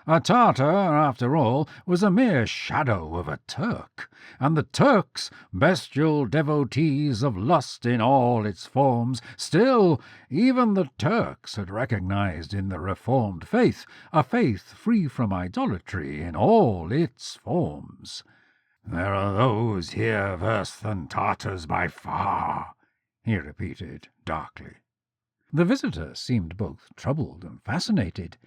A Tartar, after all, was a mere shadow of a Turk, and the Turks, bestial devotees of lust in all its forms, still, even the Turks had recognized in the Reformed faith a faith free from idolatry in all its forms. "There are those here worse than Tartars by far," he repeated darkly. The visitor seemed both troubled and fascinated.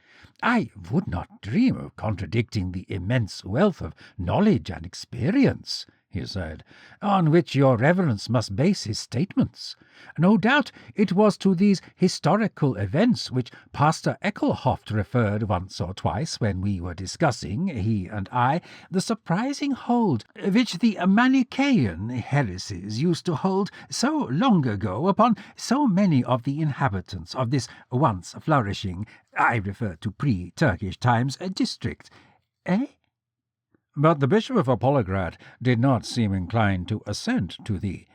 "I would not dream of contradicting the immense wealth of knowledge and experience," he said, "on which your reverence must base his statements. No doubt it was to these historical events which Pastor Ecclehoft referred once or twice when we were discussing, he and I, the surprising hold which the Manichaean heresies used to hold so long ago upon so many of the inhabitants of this once flourishing, I refer to pre-Turkish times, district. Eh?" But the Bishop of Apolograd did not seem inclined to assent to the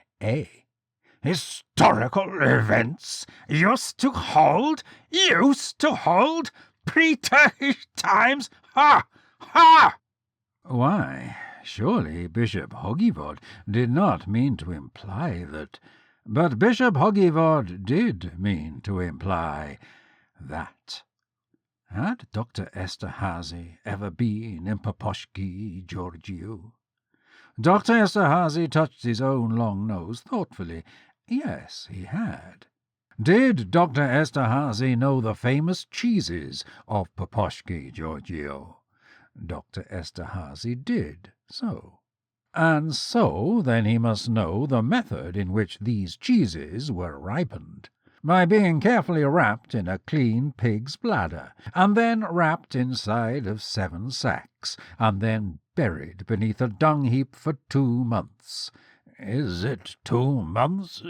"Historical events used to hold pre-Turkish times? Ha! Ha!" Why, surely Bishop Hoggyvod did not mean to imply that. But Bishop Hoggyvod did mean to imply that. Had Dr. Eszterhazy ever been in Poposhki, Georgiou? Dr. Eszterhazy touched his own long nose thoughtfully. Yes, he had. Did Dr. Eszterhazy know the famous cheeses of Poposhki, Georgiou? Dr. Eszterhazy did so. And so, then, he must know the method in which these cheeses were ripened. By being carefully wrapped in a clean pig's bladder, and then wrapped inside of 7 sacks, and then buried beneath a dung-heap for 2 months. "Is it 2 months?"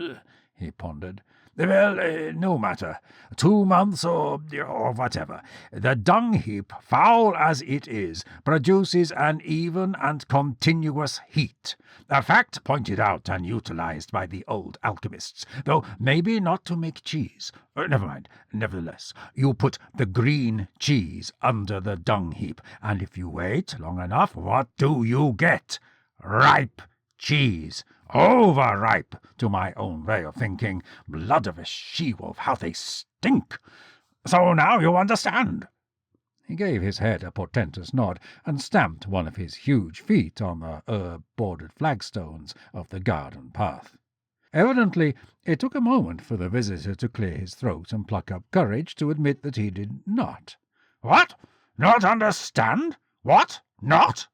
he pondered. "Well, no matter. 2 months or whatever. The dung-heap, foul as it is, produces an even and continuous heat, a fact pointed out and utilized by the old alchemists, though maybe not to make cheese. Never mind. Nevertheless, you put the green cheese under the dung-heap, and if you wait long enough, what do you get? Ripe cheese. Overripe, to my own way of thinking. Blood of a she-wolf, how they stink! So now you understand." He gave his head a portentous nod, and stamped one of his huge feet on the herb-bordered flagstones of the garden path. Evidently, it took a moment for the visitor to clear his throat and pluck up courage to admit that he did not. "What? Not understand? What? Not?"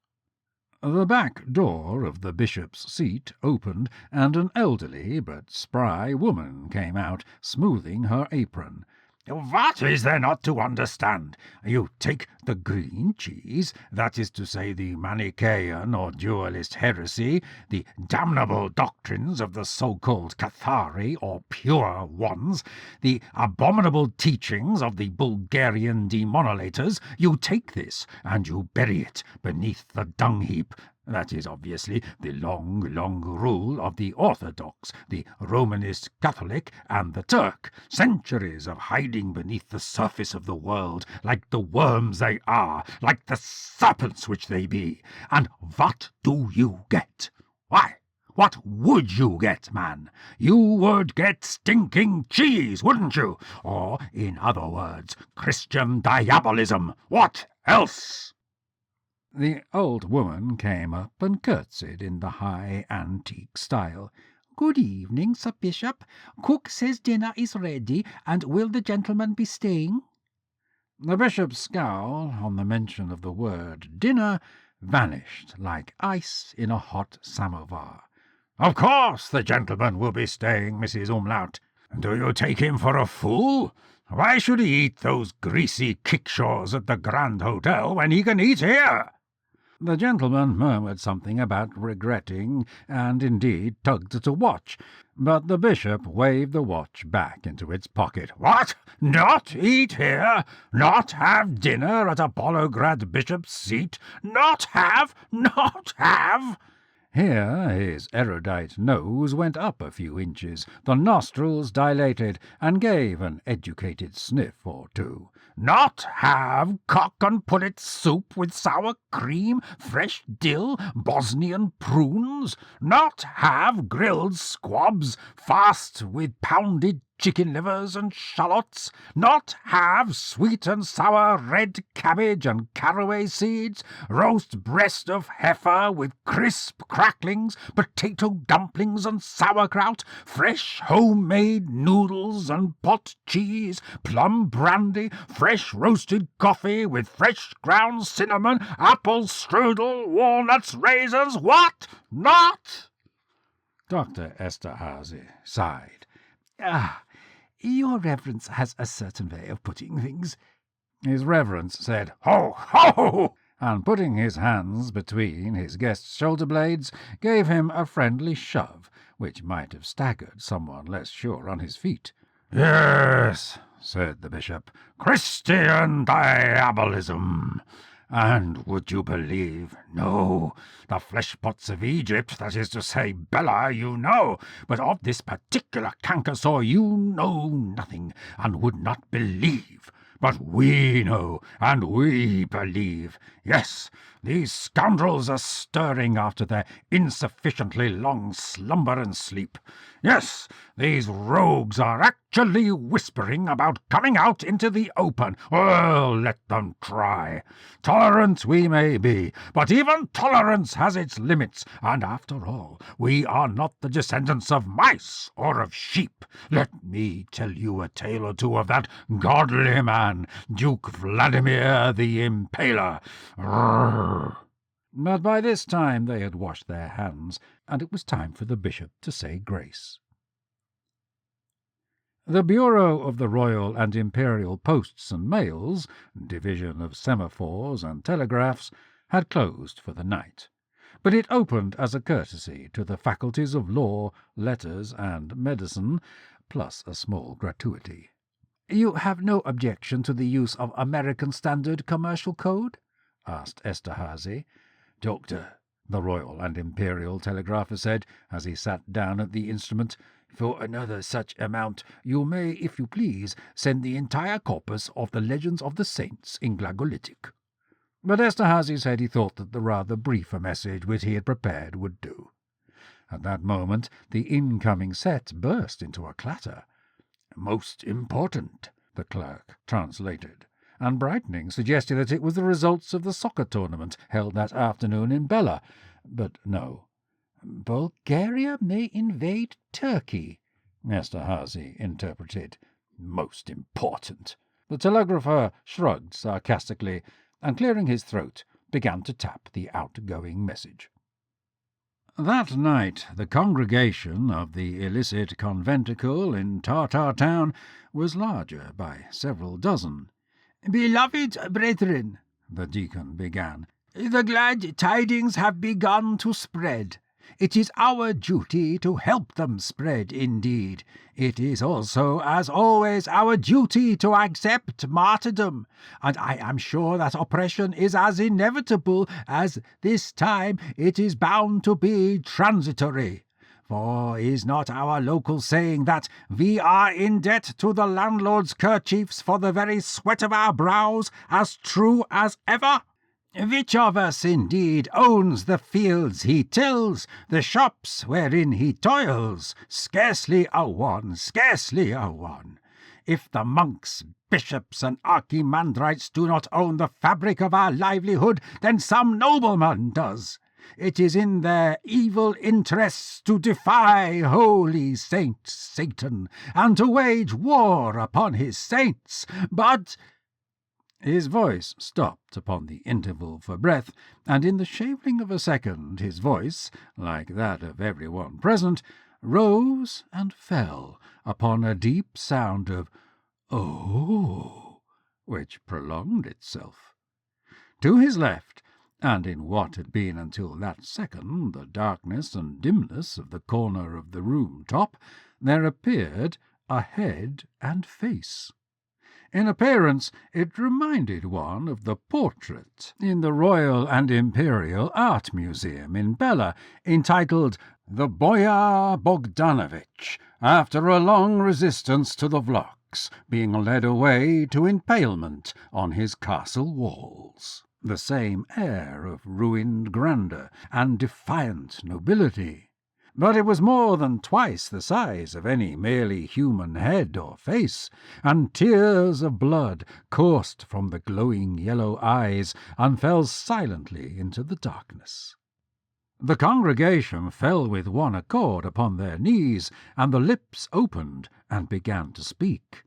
The back door of the bishop's seat opened, and an elderly but spry woman came out, smoothing her apron. "What is there not to understand? You take the green cheese, that is to say the Manichaean or dualist heresy, the damnable doctrines of the so-called Cathari or pure ones, the abominable teachings of the Bulgarian demonolators. You take this, and you bury it beneath the dung-heap. That is obviously the long rule of the Orthodox, the Romanist Catholic, and the Turk. Centuries of hiding beneath the surface of the world, like the worms they are, like the serpents which they be. And what do you get? Why, what would you get, man? You would get stinking cheese, wouldn't you? Or, in other words, Christian diabolism. What else?" The old woman came up and curtsied in the high antique style. "Good evening, Sir Bishop. Cook says dinner is ready, and will the gentleman be staying?" The bishop's scowl, on the mention of the word dinner, vanished like ice in a hot samovar. "Of course the gentleman will be staying, Mrs. Umlaut. Do you take him for a fool? Why should he eat those greasy kickshaws at the Grand Hotel when he can eat here?" The gentleman murmured something about regretting, and indeed tugged at a watch, but the bishop waved the watch back into its pocket. "What? Not eat here? Not have dinner at a Bolograd bishop's seat? Not have? Here his erudite nose went up a few inches, the nostrils dilated, and gave an educated sniff or two. Not have cock and pullet soup with sour cream, fresh dill, Bosnian prunes? Not have grilled squabs fast with pounded chicken livers and shallots? Not have sweet and sour red cabbage and caraway seeds, roast breast of heifer with crisp cracklings, potato dumplings and sauerkraut, fresh homemade noodles and pot cheese, plum brandy, fresh roasted coffee with fresh ground cinnamon, apple strudel, walnuts, raisins? What? Not?" Dr. Eszterhazy sighed. Your reverence has a certain way of putting things." His reverence said, "Ho, ho!" and putting his hands between his guest's shoulder-blades, gave him a friendly shove, which might have staggered someone less sure on his feet. "Yes," said the bishop, "Christian diabolism. And would you believe, no, the flesh-pots of Egypt, that is to say Bella, you know, but of this particular canker-sore you know nothing, and would not believe. But we know, and we believe. Yes, these scoundrels are stirring after their insufficiently long slumber and sleep. Yes, these rogues are actually whispering about coming out into the open. Well, let them try. Tolerant we may be, but even tolerance has its limits, and after all, we are not the descendants of mice or of sheep. Let me tell you a tale or two of that godly man, Duke Vladimir the Impaler. Rrrr. But by this time they had washed their hands, and it was time for the bishop to say grace. The Bureau of the Royal and Imperial Posts and Mails, division of semaphores and telegraphs, had closed for the night, but it opened as a courtesy to the faculties of law, letters, and medicine, plus a small gratuity. "You have no objection to the use of American Standard Commercial Code?" asked Eszterhazy. "Doctor," the Royal and Imperial Telegrapher said, as he sat down at the instrument, "for another such amount you may, if you please, send the entire corpus of the Legends of the Saints in Glagolitic." But Eszterhazy said he thought that the rather briefer message which he had prepared would do. At that moment the incoming set burst into a clatter. "Most important," the clerk translated, and brightening suggested that it was the results of the soccer tournament held that afternoon in Bela. But no. "Bulgaria may invade Turkey," Eszterhazy interpreted. "Most important." The telegrapher shrugged sarcastically, and clearing his throat, began to tap the outgoing message. That night the congregation of the illicit conventicle in Tartar Town was larger by several dozen. "Beloved brethren," the deacon began, "the glad tidings have begun to spread. It is our duty to help them spread, indeed. It is also, as always, our duty to accept martyrdom, and I am sure that oppression is as inevitable as this time it is bound to be transitory. For is not our local saying that we are in debt to the landlord's kerchiefs for the very sweat of our brows as true as ever? Which of us, indeed, owns the fields he tills, the shops wherein he toils? Scarcely a one, scarcely a one. If the monks, bishops, and archimandrites do not own the fabric of our livelihood, then some nobleman does. It is in their evil interests to defy holy Saint Satan, and to wage war upon his saints, but—" His voice stopped upon the interval for breath, and in the shaveling of a second his voice, like that of every one present, rose and fell upon a deep sound of "Oh," which prolonged itself. To his left, and in what had been until that second the darkness and dimness of the corner of the room top, there appeared a head and face. In appearance it reminded one of the portrait in the Royal and Imperial Art Museum in Bela, entitled "The Boyar Bogdanovich, after a long resistance to the Vlachs, being led away to impalement on his castle walls." The same air of ruined grandeur and defiant nobility. But it was more than twice the size of any merely human head or face, and tears of blood coursed from the glowing yellow eyes and fell silently into the darkness. The congregation fell with one accord upon their knees, and the lips opened and began to speak.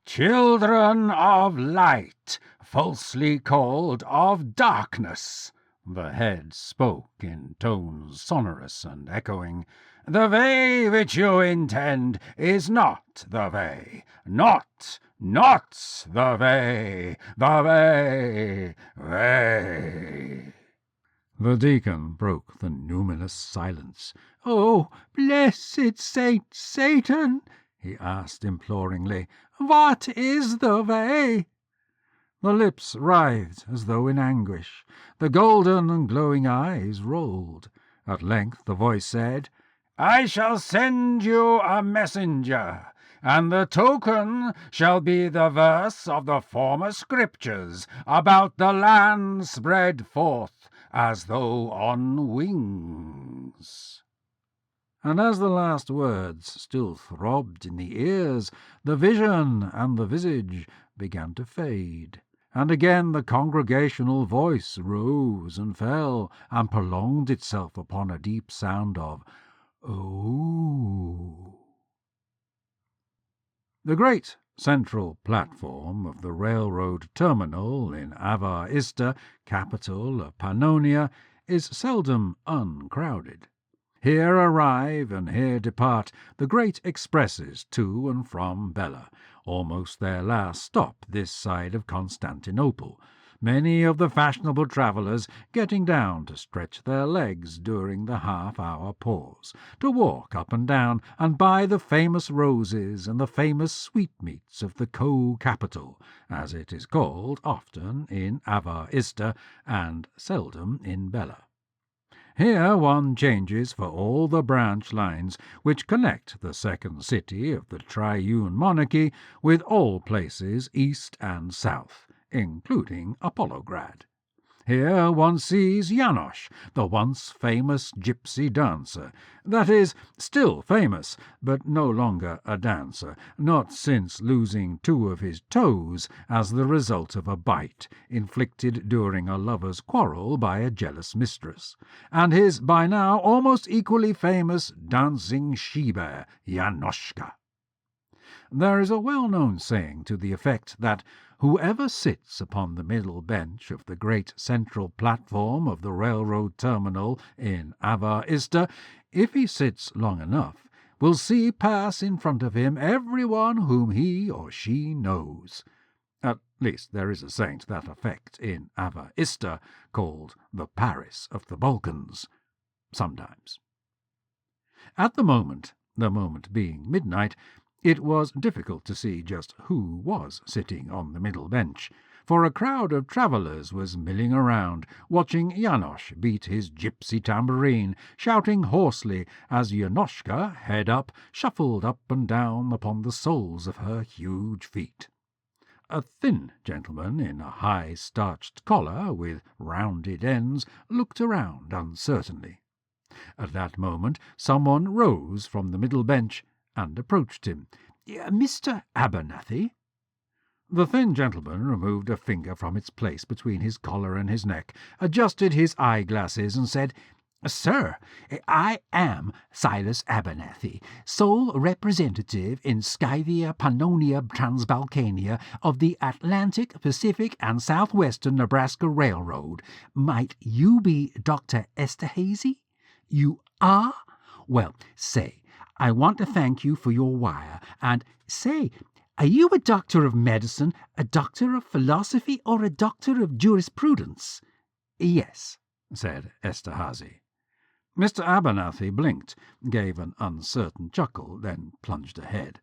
"Children of light, falsely called of darkness," the head spoke in tones sonorous and echoing, "the way which you intend is not the way, not the way, way. The deacon broke the numinous silence. "Oh, blessed Saint Satan," he asked imploringly, "what is the way?" The lips writhed as though in anguish. The golden and glowing eyes rolled. At length the voice said, "I shall send you a messenger, and the token shall be the verse of the former scriptures about the land spread forth as though on wings." And as the last words still throbbed in the ears, the vision and the visage began to fade, and again the congregational voice rose and fell, and prolonged itself upon a deep sound of "Oh." The great central platform of the railroad terminal in Avar Ister, capital of Pannonia, is seldom uncrowded. Here arrive and here depart the great expresses to and from Bela, almost their last stop this side of Constantinople, many of the fashionable travellers getting down to stretch their legs during the half-hour pause, to walk up and down and buy the famous roses and the famous sweetmeats of the co-capital, as it is called often in Avar Ister and seldom in Bela. Here one changes for all the branch lines which connect the second city of the triune monarchy with all places east and south, including Apollograd. Here one sees Janosch, the once famous gypsy dancer. That is, still famous, but no longer a dancer, not since losing 2 of his toes as the result of a bite inflicted during a lover's quarrel by a jealous mistress, and his by now almost equally famous dancing she-bear, Janoschka. There is a well-known saying to the effect that whoever sits upon the middle bench of the great central platform of the railroad terminal in Ava Ista, if he sits long enough, will see pass in front of him everyone whom he or she knows. At least there is a saying to that effect in Ava Ista, called the Paris of the Balkans. Sometimes. At the moment being midnight, it was difficult to see just who was sitting on the middle bench, for a crowd of travellers was milling around, watching Janosch beat his gypsy tambourine, shouting hoarsely as Janoschka, head up, shuffled up and down upon the soles of her huge feet. A thin gentleman in a high starched collar with rounded ends looked around uncertainly. At that moment someone rose from the middle bench and approached him. "Mr. Abernathy?" The thin gentleman removed a finger from its place between his collar and his neck, adjusted his eyeglasses, and said, "Sir, I am Silas Abernathy, sole representative in Scythia, Pannonia, Transbalkania of the Atlantic, Pacific, and Southwestern Nebraska Railroad. Might you be Dr. Eszterhazy? You are? Well, say, I want to thank you for your wire, and say, are you a doctor of medicine, a doctor of philosophy, or a doctor of jurisprudence?" "Yes," said Eszterhazy. Mr. Abernathy blinked, gave an uncertain chuckle, then plunged ahead.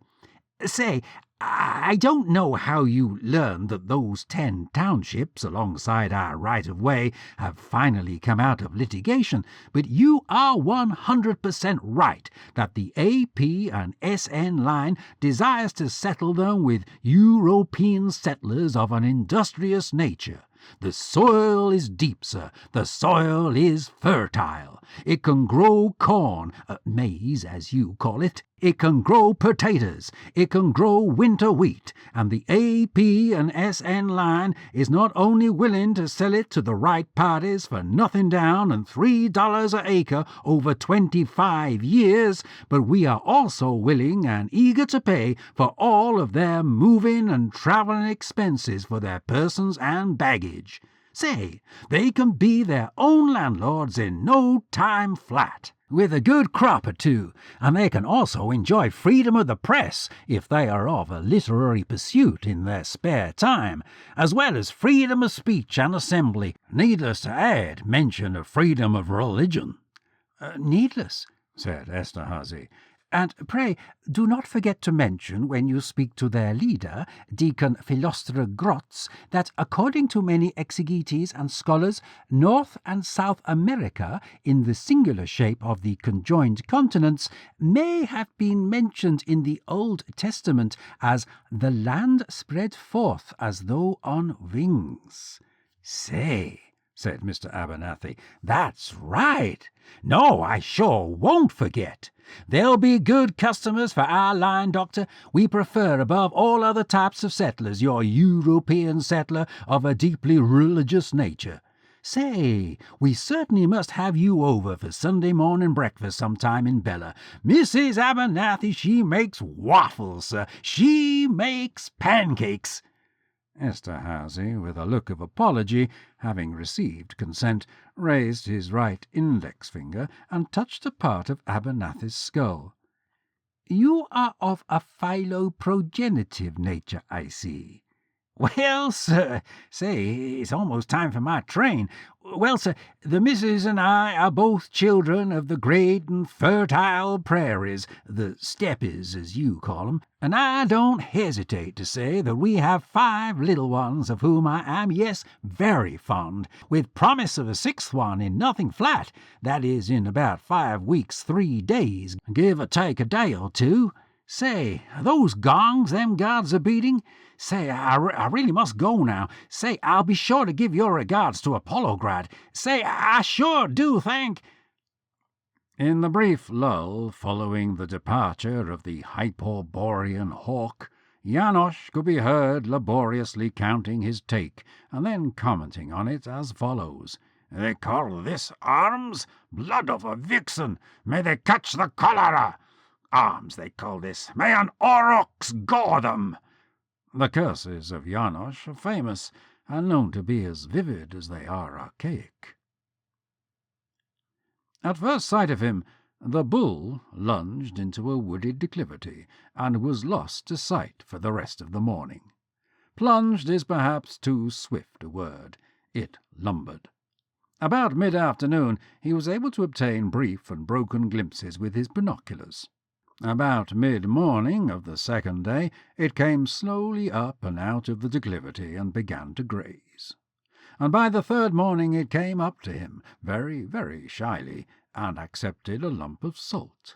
"Say, I don't know how you learned that those 10 townships alongside our right-of-way have finally come out of litigation, but you are 100% right that the AP and SN line desires to settle them with European settlers of an industrious nature. The soil is deep, sir. The soil is fertile. It can grow corn, maize as you call it. It can grow potatoes. It can grow winter wheat. And the AP and SN line is not only willing to sell it to the right parties for nothing down and $3 an acre over 25 years, but we are also willing and eager to pay for all of their moving and traveling expenses for their persons and baggage. Say, they can be their own landlords in no time flat, with a good crop or two, and they can also enjoy freedom of the press if they are of a literary pursuit in their spare time, as well as freedom of speech and assembly, needless to add mention of freedom of religion." "Needless," said Eszterhazy. "And pray do not forget to mention, when you speak to their leader, Deacon Philostra Grotz, that according to many exegetes and scholars, North and South America, in the singular shape of the conjoined continents, may have been mentioned in the Old Testament as the land spread forth as though on wings." "Say," said Mr. Abernathy, "that's right. No, I sure won't forget. They'll be good customers for our line, Doctor. We prefer above all other types of settlers your European settler of a deeply religious nature. Say, we certainly must have you over for Sunday morning breakfast sometime in Bella. Mrs. Abernathy, she makes waffles, sir. She makes pancakes." Eszterhazy, with a look of apology, having received consent, raised his right index finger and touched a part of Abernathy's skull. "You are of a philoprogenitive nature, I see." "Well, sir, say, it's almost time for my train. Well, sir, the missus and I are both children of the great and fertile prairies, the steppes, as you call 'em, and I don't hesitate to say that we have 5 little ones of whom I am, yes, very fond, with promise of a 6th one in nothing flat, that is, in about 5 weeks, 3 days, give or take a day or two. Say, those gongs them guards are beating? Say, I really must go now. Say, I'll be sure to give your regards to Apollograd. Say, I sure do thank—" In the brief lull following the departure of the Hyperborean hawk, Janosch could be heard laboriously counting his take, and then commenting on it as follows. "They call this arms? Blood of a vixen! May they catch the cholera! Arms, they call this. May an aurochs gore them!" The curses of Janosch are famous, and known to be as vivid as they are archaic. At first sight of him, the bull lunged into a wooded declivity, and was lost to sight for the rest of the morning. Plunged is perhaps too swift a word. It lumbered. About mid-afternoon he was able to obtain brief and broken glimpses with his binoculars. About mid-morning of the second day it came slowly up and out of the declivity and began to graze. And by the third morning it came up to him, very, very shyly, and accepted a lump of salt.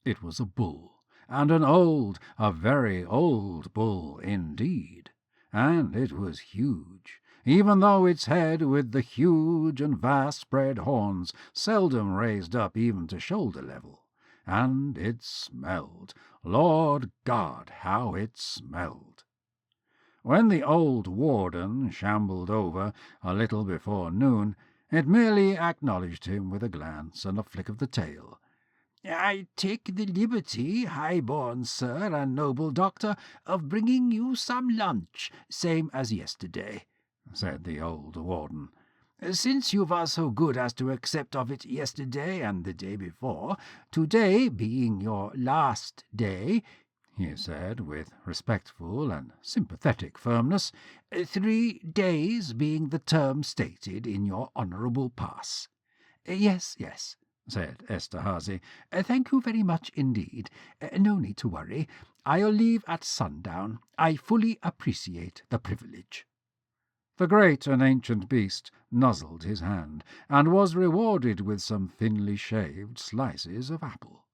It was a bull, and a very old bull indeed, and it was huge, even though its head with the huge and vast-spread horns seldom raised up even to shoulder level. And it smelled. Lord God, how it smelled! When the old warden shambled over a little before noon, it merely acknowledged him with a glance and a flick of the tail. "I take the liberty, high-born sir and noble doctor, of bringing you some lunch, same as yesterday," said the old warden. "Since you was so good as to accept of it yesterday and the day before, today being your last day," he said with respectful and sympathetic firmness, 3 days being the term stated in your honourable pass." "Yes, yes," said Eszterhazy. "Thank you very much indeed. No need to worry. I'll leave at sundown. I fully appreciate the privilege." The great and ancient beast nuzzled his hand, and was rewarded with some thinly shaved slices of apple.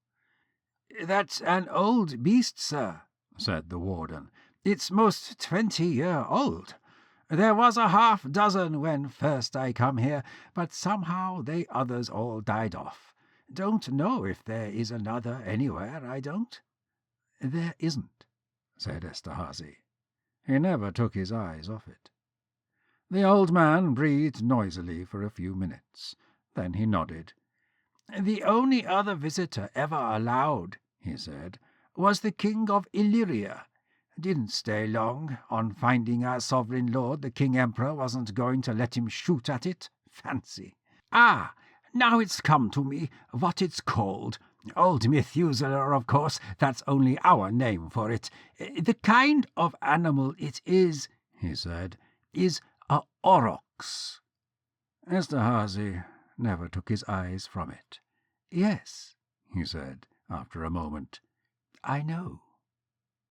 "That's an old beast, sir," said the warden. "It's most 20-year old. There was a half-dozen when first I come here, but somehow they others all died off. Don't know if there is another anywhere, I don't." "There isn't," said Eszterhazy. He never took his eyes off it. The old man breathed noisily for a few minutes. Then he nodded. "The only other visitor ever allowed," he said, "was the King of Illyria. Didn't stay long, on finding our sovereign lord, the King-Emperor, wasn't going to let him shoot at it. Fancy! Ah, now it's come to me what it's called. Old Methuselah, of course, that's only our name for it. The kind of animal it is," he said, "is a aurochs." Eszterhazy never took his eyes from it. "Yes," he said, after a moment, "I know."